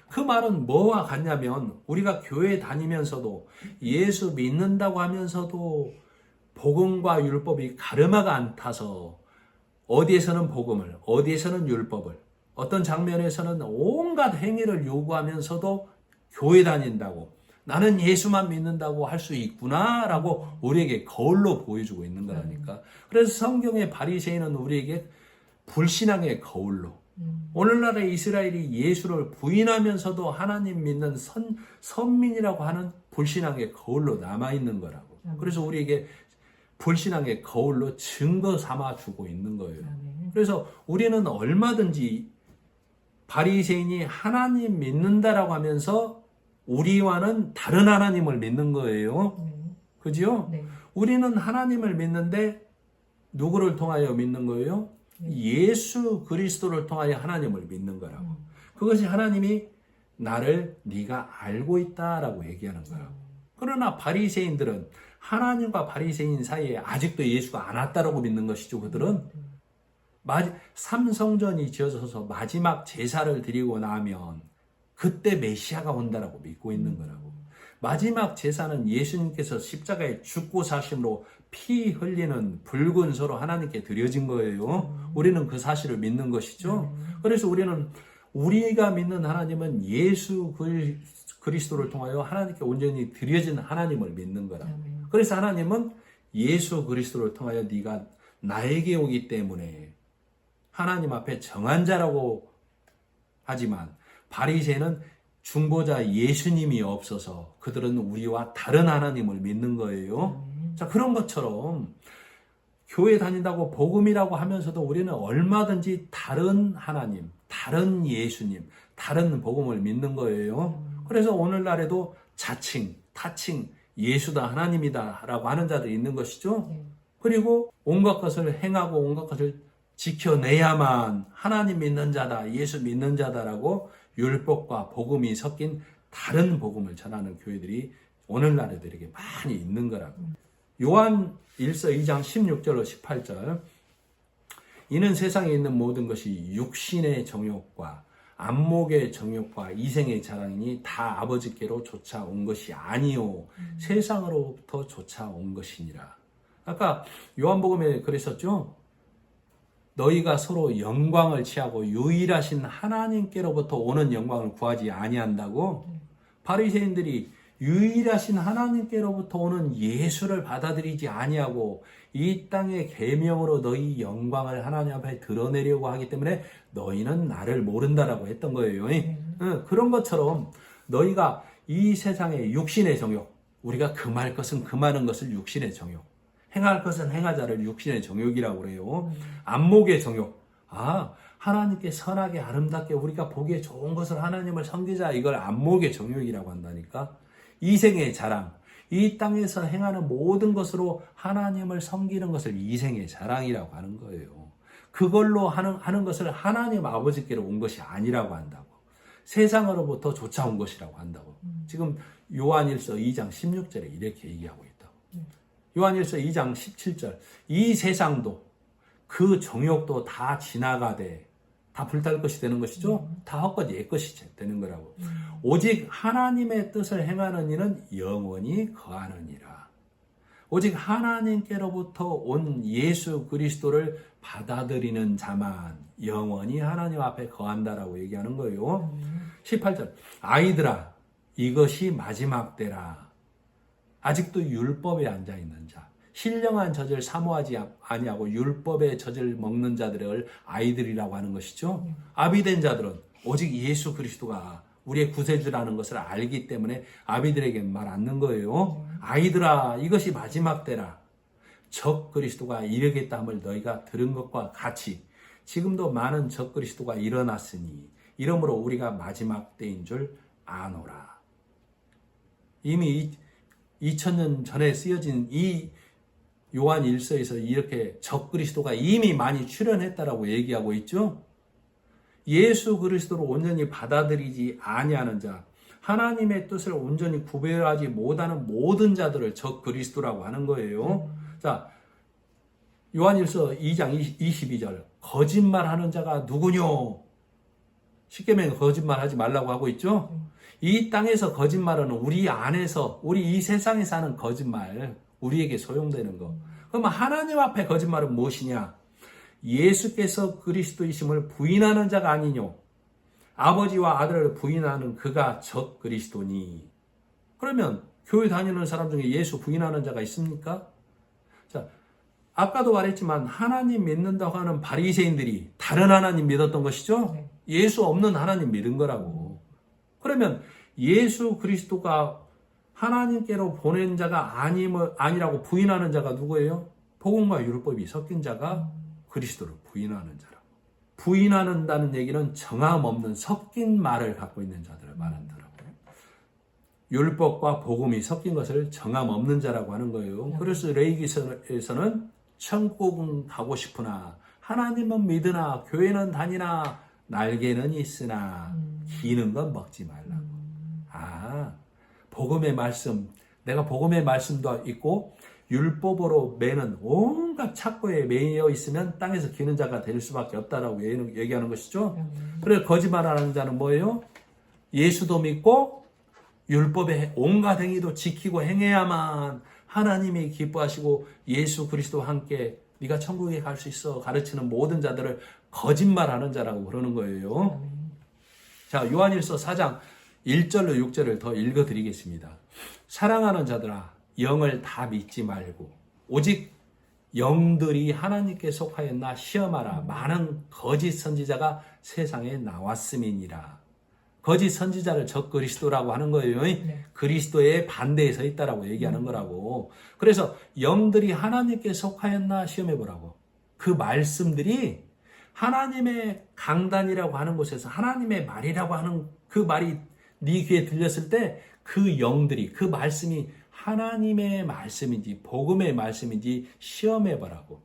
그 말은 뭐와 같냐면, 우리가 교회 다니면서도 예수 믿는다고 하면서도 복음과 율법이 가르마가 안 타서 어디에서는 복음을, 어디에서는 율법을, 어떤 장면에서는 온갖 행위를 요구하면서도 교회 다닌다고, 나는 예수만 믿는다고 할 수 있구나라고 우리에게 거울로 보여주고 있는 거라니까. 그래서 성경의 바리새인은 우리에게 불신앙의 거울로, 오늘날의 이스라엘이 예수를 부인하면서도 하나님 믿는 선민이라고 하는 불신앙의 거울로 남아있는 거라고. 그래서 우리에게 불신앙의 거울로 증거 삼아 주고 있는 거예요. 그래서 우리는 얼마든지 바리새인이 하나님 믿는다라고 하면서 우리와는 다른 하나님을 믿는 거예요. 그죠? 네. 우리는 하나님을 믿는데 누구를 통하여 믿는 거예요? 예수 그리스도를 통하여 하나님을 믿는 거라고. 그것이 하나님이 나를 네가 알고 있다라고 얘기하는 거라고. 그러나 바리새인들은 하나님과 바리새인 사이에 아직도 예수가 안 왔다라고 믿는 것이죠. 그들은 삼성전이 지어져서 마지막 제사를 드리고 나면 그때 메시아가 온다라고 믿고 있는 거라고. 마지막 제사는 예수님께서 십자가에 죽고 사심으로 피 흘리는 붉은 소로 하나님께 드려진 거예요. 우리는 그 사실을 믿는 것이죠. 그래서 우리가 믿는 하나님은 예수 그리스도를 통하여 하나님께 온전히 드려진 하나님을 믿는 거라. 그래서 하나님은 예수 그리스도를 통하여 네가 나에게 오기 때문에 하나님 앞에 정한 자라고 하지만, 바리새인은 중보자 예수님이 없어서 그들은 우리와 다른 하나님을 믿는 거예요. 자, 그런 것처럼 교회 다닌다고 복음이라고 하면서도 우리는 얼마든지 다른 하나님, 다른 예수님, 다른 복음을 믿는 거예요. 그래서 오늘날에도 자칭, 타칭, 예수다, 하나님이다 라고 하는 자들이 있는 것이죠. 그리고 온갖 것을 행하고 온갖 것을 지켜내야만 하나님 믿는 자다, 예수 믿는 자다라고 율법과 복음이 섞인 다른 복음을 전하는 교회들이 오늘날에도 이렇게 많이 있는 거라고. 요한 1서 2장 16절로 18절. 이는 세상에 있는 모든 것이 육신의 정욕과 안목의 정욕과 이생의 자랑이니 다 아버지께로 쫓아온 것이 아니요 세상으로부터 쫓아온 것이니라. 아까 요한복음에 그랬었죠. 너희가 서로 영광을 취하고 유일하신 하나님께로부터 오는 영광을 구하지 아니한다고. 바리새인들이 유일하신 하나님께로부터 오는 예수를 받아들이지 아니하고 이 땅의 계명으로 너희 영광을 하나님 앞에 드러내려고 하기 때문에 너희는 나를 모른다라고 했던 거예요. 그런 것처럼 너희가 이 세상의 육신의 정욕, 우리가 금할 것은 금하는 것을 육신의 정욕, 행할 것은 행하자를 육신의 정욕이라고 그래요. 안목의 정욕, 하나님께 선하게 아름답게 우리가 보기에 좋은 것을 하나님을 섬기자, 이걸 안목의 정욕이라고 한다니까. 이생의 자랑, 이 땅에서 행하는 모든 것으로 하나님을 섬기는 것을 이생의 자랑이라고 하는 거예요. 그걸로 하는 것을 하나님 아버지께로 온 것이 아니라고 한다고. 세상으로부터 쫓아온 것이라고 한다고. 지금 요한일서 2장 16절에 이렇게 얘기하고 있다고. 요한일서 2장 17절. 이 세상도 그 정욕도 다 지나가되 다 불탈 것이 되는 것이죠. 다 헛것 옛 것이 되는 거라고. 오직 하나님의 뜻을 행하는 이는 영원히 거하느니라. 오직 하나님께로부터 온 예수 그리스도를 받아들이는 자만 영원히 하나님 앞에 거한다라고 얘기하는 거예요. 18절. 아이들아, 이것이 마지막 때라. 아직도 율법에 앉아있는 자, 신령한 젖을 사모하지 아니하고 율법의 젖을 먹는 자들을 아이들이라고 하는 것이죠. 아비된 자들은 오직 예수 그리스도가 우리의 구세주라는 것을 알기 때문에 아비들에게 말 않는 거예요. 아이들아, 이것이 마지막 때라. 적 그리스도가 이르겠다 함을 너희가 들은 것과 같이 지금도 많은 적 그리스도가 일어났으니 이러므로 우리가 마지막 때인 줄 아노라. 이미 2000년 전에 쓰여진 이 요한 1서에서 이렇게 적 그리스도가 이미 많이 출현했다라고 얘기하고 있죠. 예수 그리스도를 온전히 받아들이지 아니하는 자, 하나님의 뜻을 온전히 구별하지 못하는 모든 자들을 적 그리스도라고 하는 거예요. 자, 요한일서 2장 22절. 거짓말하는 자가 누구뇨? 십계명에 거짓말하지 말라고 하고 있죠. 이 땅에서 거짓말은 우리 안에서, 우리 이 세상에서 하는 거짓말, 우리에게 소용되는 거. 그러면 하나님 앞에 거짓말은 무엇이냐? 예수께서 그리스도이심을 부인하는 자가 아니뇨. 아버지와 아들을 부인하는 그가 적 그리스도니. 그러면 교회 다니는 사람 중에 예수 부인하는 자가 있습니까? 자, 아까도 말했지만 하나님 믿는다고 하는 바리새인들이 다른 하나님 믿었던 것이죠. 예수 없는 하나님 믿은 거라고. 그러면 예수 그리스도가 하나님께로 보낸 자가 아니라고 부인하는 자가 누구예요? 복음과 율법이 섞인 자가 그리스도를 부인하는 자라고. 부인한다는 얘기는 정함 없는 섞인 말을 갖고 있는 자들을 말한다라고. 율법과 복음이 섞인 것을 정함 없는 자라고 하는 거예요. 그래서 레위기서에서는 천국은 가고 싶으나 하나님은 믿으나 교회는 다니나 날개는 있으나 기는 건 먹지 말라고. 복음의 말씀, 내가 복음의 말씀도 있고 율법으로 매는 온갖 착고에 매여 있으면 땅에서 기는 자가 될 수밖에 없다라고 얘기하는 것이죠. 그래서 거짓말하는 자는 뭐예요? 예수도 믿고 율법의 온갖 행위도 지키고 행해야만 하나님이 기뻐하시고 예수 그리스도와 함께 네가 천국에 갈 수 있어 가르치는 모든 자들을 거짓말하는 자라고 그러는 거예요. 자, 요한일서 4장 1절로 6절을 더 읽어드리겠습니다. 사랑하는 자들아, 영을 다 믿지 말고 오직 영들이 하나님께 속하였나 시험하라. 많은 거짓 선지자가 세상에 나왔음이니라. 거짓 선지자를 적 그리스도라고 하는 거예요. 그리스도의 반대에 서 있다라고 얘기하는 거라고. 그래서 영들이 하나님께 속하였나 시험해보라고. 그 말씀들이 하나님의 강단이라고 하는 곳에서 하나님의 말이라고 하는 그 말이 네 귀에 들렸을 때 그 영들이, 그 말씀이 하나님의 말씀인지 복음의 말씀인지 시험해보라고.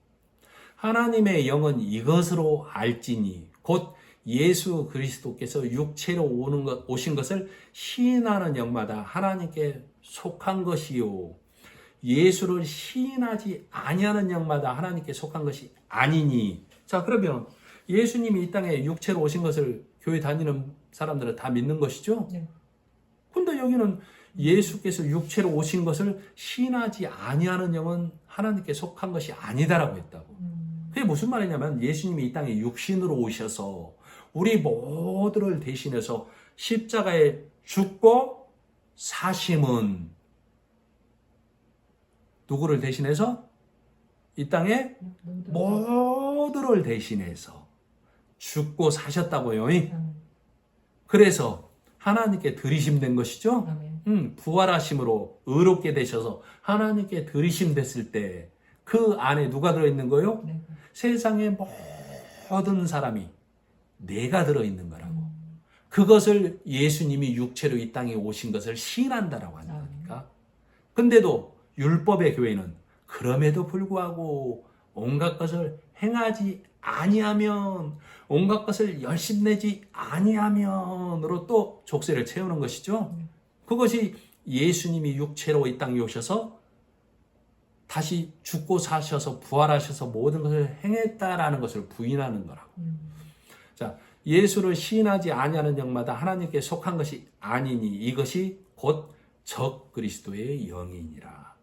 하나님의 영은 이것으로 알지니 곧 예수 그리스도께서 육체로 오신 것을 시인하는 영마다 하나님께 속한 것이요 예수를 시인하지 아니하는 영마다 하나님께 속한 것이 아니니. 자, 그러면 예수님이 이 땅에 육체로 오신 것을 교회 다니는 사람들은 다 믿는 것이죠? 네. 근데 여기는 예수께서 육체로 오신 것을 시인하지 아니하는 영은 하나님께 속한 것이 아니다라고 했다고. 그게 무슨 말이냐면 예수님이 이 땅에 육신으로 오셔서 우리 모두를 대신해서 십자가에 죽고 사심은 누구를 대신해서? 이 땅에 모두를 대신해서 죽고 사셨다고요. 그래서 하나님께 들이심된 것이죠. 부활하심으로 의롭게 되셔서 하나님께 들이심됐을 때 그 안에 누가 들어있는 거요? 네. 세상의 모든 사람이 내가 들어있는 거라고. 그것을 예수님이 육체로 이 땅에 오신 것을 시인한다라고 하는 거니까. 근데도 율법의 교회는 그럼에도 불구하고 온갖 것을 행하지 아니하면, 온갖 것을 열심내지 아니하면으로 또 족쇄를 채우는 것이죠. 그것이 예수님이 육체로 이 땅에 오셔서 다시 죽고 사셔서 부활하셔서 모든 것을 행했다라는 것을 부인하는 거라고. 자, 예수를 시인하지 아니하는 영마다 하나님께 속한 것이 아니니 이것이 곧 적 그리스도의 영이니라.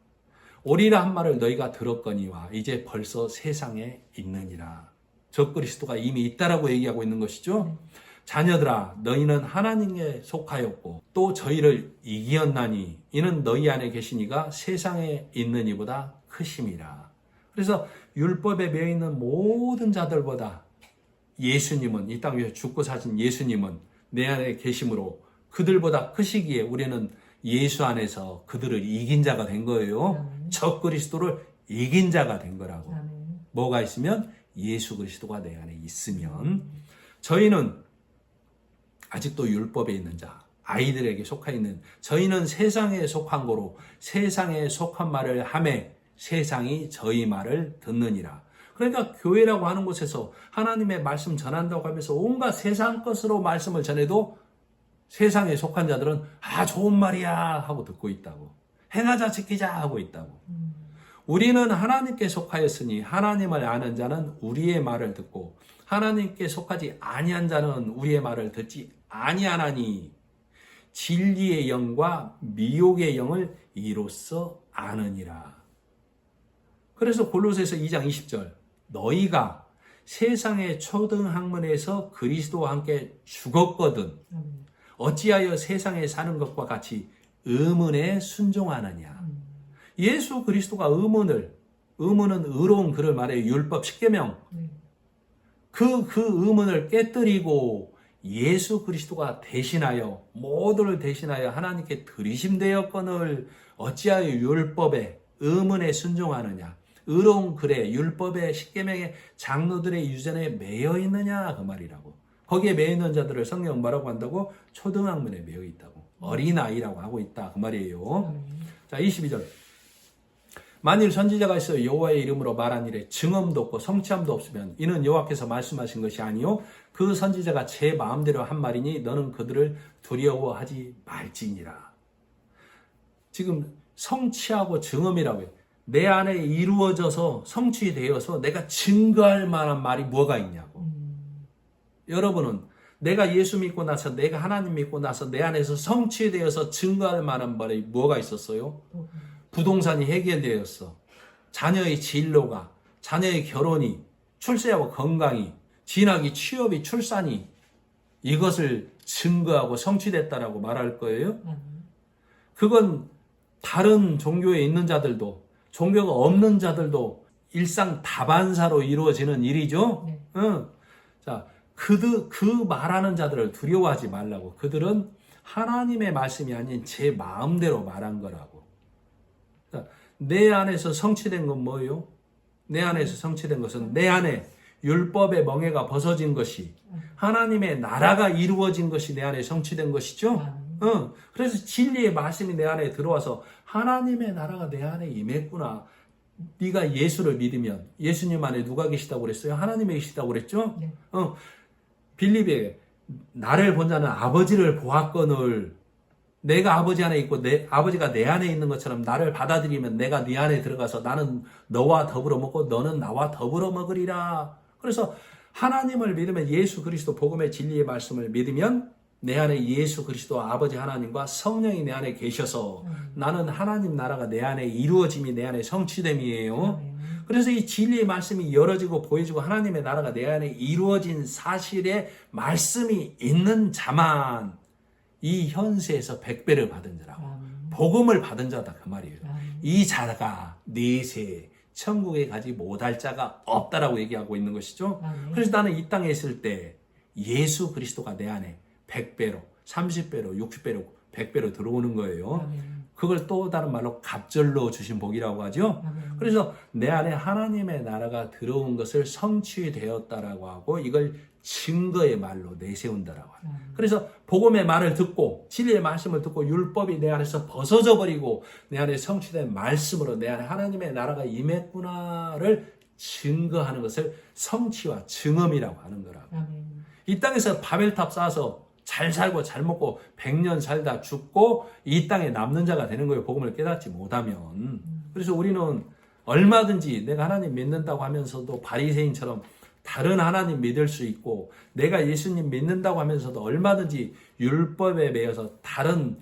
오리라 한 말을 너희가 들었거니와 이제 벌써 세상에 있느니라. 적 그리스도가 이미 있다라고 얘기하고 있는 것이죠. 자녀들아 너희는 하나님께 속하였고 또 저희를 이기었나니 이는 너희 안에 계시니가 세상에 있는 이보다 크심이라. 그래서 율법에 매여 있는 모든 자들보다 예수님은, 이 땅 위에 죽고 사신 예수님은 내 안에 계심으로 그들보다 크시기에 우리는 예수 안에서 그들을 이긴 자가 된 거예요. 적 그리스도를 이긴 자가 된 거라고. 뭐가 있으면? 예수 그리스도가 내 안에 있으면. 저희는 아직도 율법에 있는 자, 아이들에게 속하 있는, 저희는 세상에 속한 거로 세상에 속한 말을 하매 세상이 저희 말을 듣느니라. 그러니까 교회라고 하는 곳에서 하나님의 말씀 전한다고 하면서 온갖 세상 것으로 말씀을 전해도 세상에 속한 자들은 좋은 말이야 하고 듣고 있다고. 행하자 지키자 하고 있다고. 우리는 하나님께 속하였으니 하나님을 아는 자는 우리의 말을 듣고 하나님께 속하지 아니한 자는 우리의 말을 듣지 아니하나니 진리의 영과 미혹의 영을 이로써 아느니라. 그래서 골로새서 2장 20절 너희가 세상의 초등학문에서 그리스도와 함께 죽었거든 어찌하여 세상에 사는 것과 같이 의문에 순종하느냐. 예수 그리스도가 의문은 의로운 글을 말해요. 율법 10계명. 그 의문을 깨뜨리고 예수 그리스도가 대신하여 모두를 대신하여 하나님께 들이심되었거늘 어찌하여 율법에 의문에 순종하느냐. 의로운 글에 율법의 10계명의 장로들의 유전에 매여 있느냐 그 말이라고. 거기에 매여 있는 자들을 성경 뭐라고 한다고? 초등학문에 매여 있다고. 어린아이라고 하고 있다 그 말이에요. 자 22절 만일 선지자가 있어 여호와의 이름으로 말한 일에 증언도 없고 성취함도 없으면 이는 여호와께서 말씀하신 것이 아니요 그 선지자가 제 마음대로 한 말이니 너는 그들을 두려워하지 말지니라. 지금 성취하고 증언이라고 해요. 내 안에 이루어져서 성취되어서 내가 증거할 만한 말이 뭐가 있냐고. 여러분은 내가 예수 믿고 나서 내가 하나님 믿고 나서 내 안에서 성취되어서 증거할 만한 말이 뭐가 있었어요? 부동산이 해결되었어. 자녀의 진로가, 자녀의 결혼이, 출세하고 건강이, 진학이, 취업이, 출산이 이것을 증거하고 성취됐다라고 말할 거예요. 그건 다른 종교에 있는 자들도 종교가 없는 자들도 일상 다반사로 이루어지는 일이죠. 자, 그 말하는 자들을 두려워하지 말라고. 그들은 하나님의 말씀이 아닌 제 마음대로 말한 거라고. 자, 내 안에서 성취된 건 뭐예요? 내 안에서 성취된 것은 내 안에 율법의 멍에가 벗어진 것이 하나님의 나라가 이루어진 것이 내 안에 성취된 것이죠. 그래서 진리의 말씀이 내 안에 들어와서 하나님의 나라가 내 안에 임했구나. 네가 예수를 믿으면 예수님 안에 누가 계시다고 그랬어요? 하나님이 계시다고 그랬죠? 네. 빌립에 나를 본 자는 아버지를 보았거늘 내가 아버지 안에 있고 아버지가 내 안에 있는 것처럼 나를 받아들이면 내가 네 안에 들어가서 나는 너와 더불어 먹고 너는 나와 더불어 먹으리라. 그래서 하나님을 믿으면 예수 그리스도 복음의 진리의 말씀을 믿으면 내 안에 예수 그리스도 아버지 하나님과 성령이 내 안에 계셔서 나는 하나님 나라가 내 안에 이루어짐이 내 안에 성취됨이에요. 그래서 이 진리의 말씀이 열어지고 보여지고 하나님의 나라가 내 안에 이루어진 사실의 말씀이 있는 자만 이 현세에서 100배를 받은 자라고 복음을 받은 자다 그 말이에요. 이 자가 내세 천국에 가지 못할 자가 없다라고 얘기하고 있는 것이죠. 그래서 나는 이 땅에 있을 때 예수 그리스도가 내 안에 100배로 30배로 60배로 100배로 들어오는 거예요. 그걸 또 다른 말로 갑절로 주신 복이라고 하죠. 그래서 내 안에 하나님의 나라가 들어온 것을 성취되었다라고 하고 이걸 증거의 말로 내세운다라고 하요. 그래서 복음의 말을 듣고 진리의 말씀을 듣고 율법이 내 안에서 벗어져 버리고 내 안에 성취된 말씀으로 내 안에 하나님의 나라가 임했구나를 증거하는 것을 성취와 증언이라고 하는 거라고. 이 땅에서 바벨탑 쌓아서 잘 살고 잘 먹고 100년 살다 죽고 이 땅에 남는 자가 되는 거예요. 복음을 깨닫지 못하면. 그래서 우리는 얼마든지 내가 하나님 믿는다고 하면서도 바리새인처럼 다른 하나님 믿을 수 있고 내가 예수님 믿는다고 하면서도 얼마든지 율법에 매여서 다른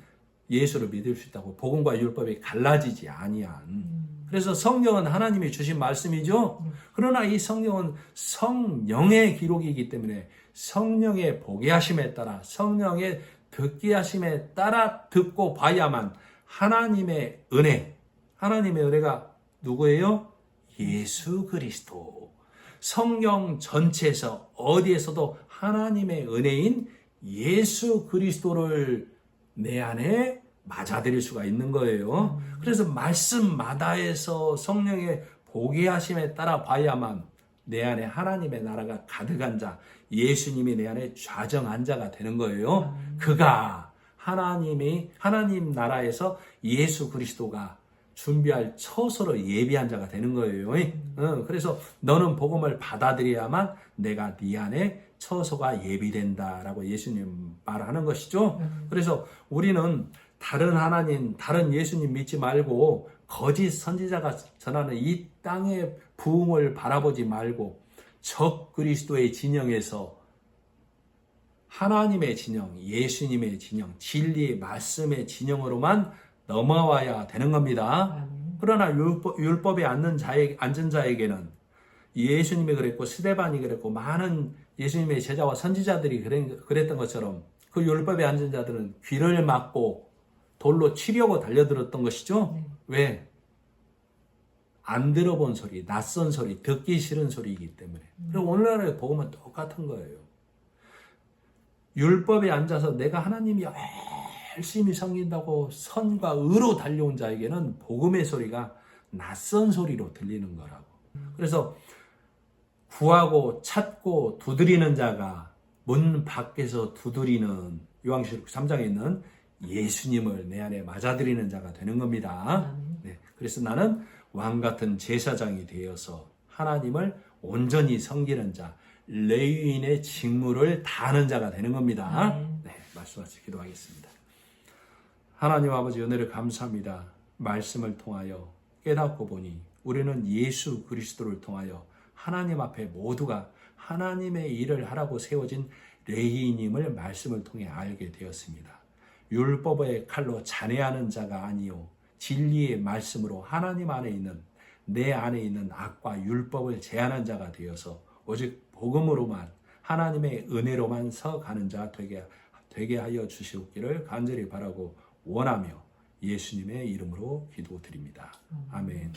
예수를 믿을 수 있다고 복음과 율법이 갈라지지 아니한. 그래서 성경은 하나님이 주신 말씀이죠. 그러나 이 성경은 성령의 기록이기 때문에 성령의 보게 하심에 따라 성령의 듣게 하심에 따라 듣고 봐야만 하나님의 은혜가 누구예요? 예수 그리스도. 성경 전체에서 어디에서도 하나님의 은혜인 예수 그리스도를 내 안에 맞아들일 수가 있는 거예요. 그래서 말씀마다에서 성령의 보게 하심에 따라 봐야만 내 안에 하나님의 나라가 가득한 자, 예수님이 내 안에 좌정한 자가 되는 거예요. 그가 하나님 나라에서 예수 그리스도가 준비할 처소로 예비한 자가 되는 거예요. 그래서 너는 복음을 받아들여야만 내가 네 안에 처소가 예비된다라고 예수님 말하는 것이죠. 그래서 우리는 다른 하나님, 다른 예수님 믿지 말고 거짓 선지자가 전하는 이 땅의 부흥을 바라보지 말고 적 그리스도의 진영에서 하나님의 진영, 예수님의 진영, 진리의 말씀의 진영으로만 넘어와야 되는 겁니다. 그러나 율법에 앉은 자에게는 예수님이 그랬고 스데반이 그랬고 많은 예수님의 제자와 선지자들이 그랬던 것처럼 그 율법에 앉은 자들은 귀를 막고 돌로 치려고 달려들었던 것이죠. 왜? 안 들어본 소리, 낯선 소리, 듣기 싫은 소리이기 때문에. 그리고 오늘날의 복음은 똑같은 거예요. 율법에 앉아서 내가 하나님이 열심히 섬긴다고 선과 의로 달려온 자에게는 복음의 소리가 낯선 소리로 들리는 거라고. 그래서 구하고 찾고 두드리는 자가 문 밖에서 두드리는 요한계시록 3장에 있는 예수님을 내 안에 맞아들이는 자가 되는 겁니다. 네, 그래서 나는 왕같은 제사장이 되어서 하나님을 온전히 섬기는 자, 레위인의 직무를 다하는 자가 되는 겁니다. 네, 말씀하시 기도하겠습니다. 하나님 아버지 은혜를 감사합니다. 말씀을 통하여 깨닫고 보니 우리는 예수 그리스도를 통하여 하나님 앞에 모두가 하나님의 일을 하라고 세워진 레위인임을 말씀을 통해 알게 되었습니다. 율법의 칼로 잔해하는 자가 아니요 진리의 말씀으로 하나님 안에 있는 내 안에 있는 악과 율법을 제한한 자가 되어서 오직 복음으로만 하나님의 은혜로만 서가는 자 되게 하여 주시옵기를 간절히 바라고 원하며 예수님의 이름으로 기도드립니다. 아멘.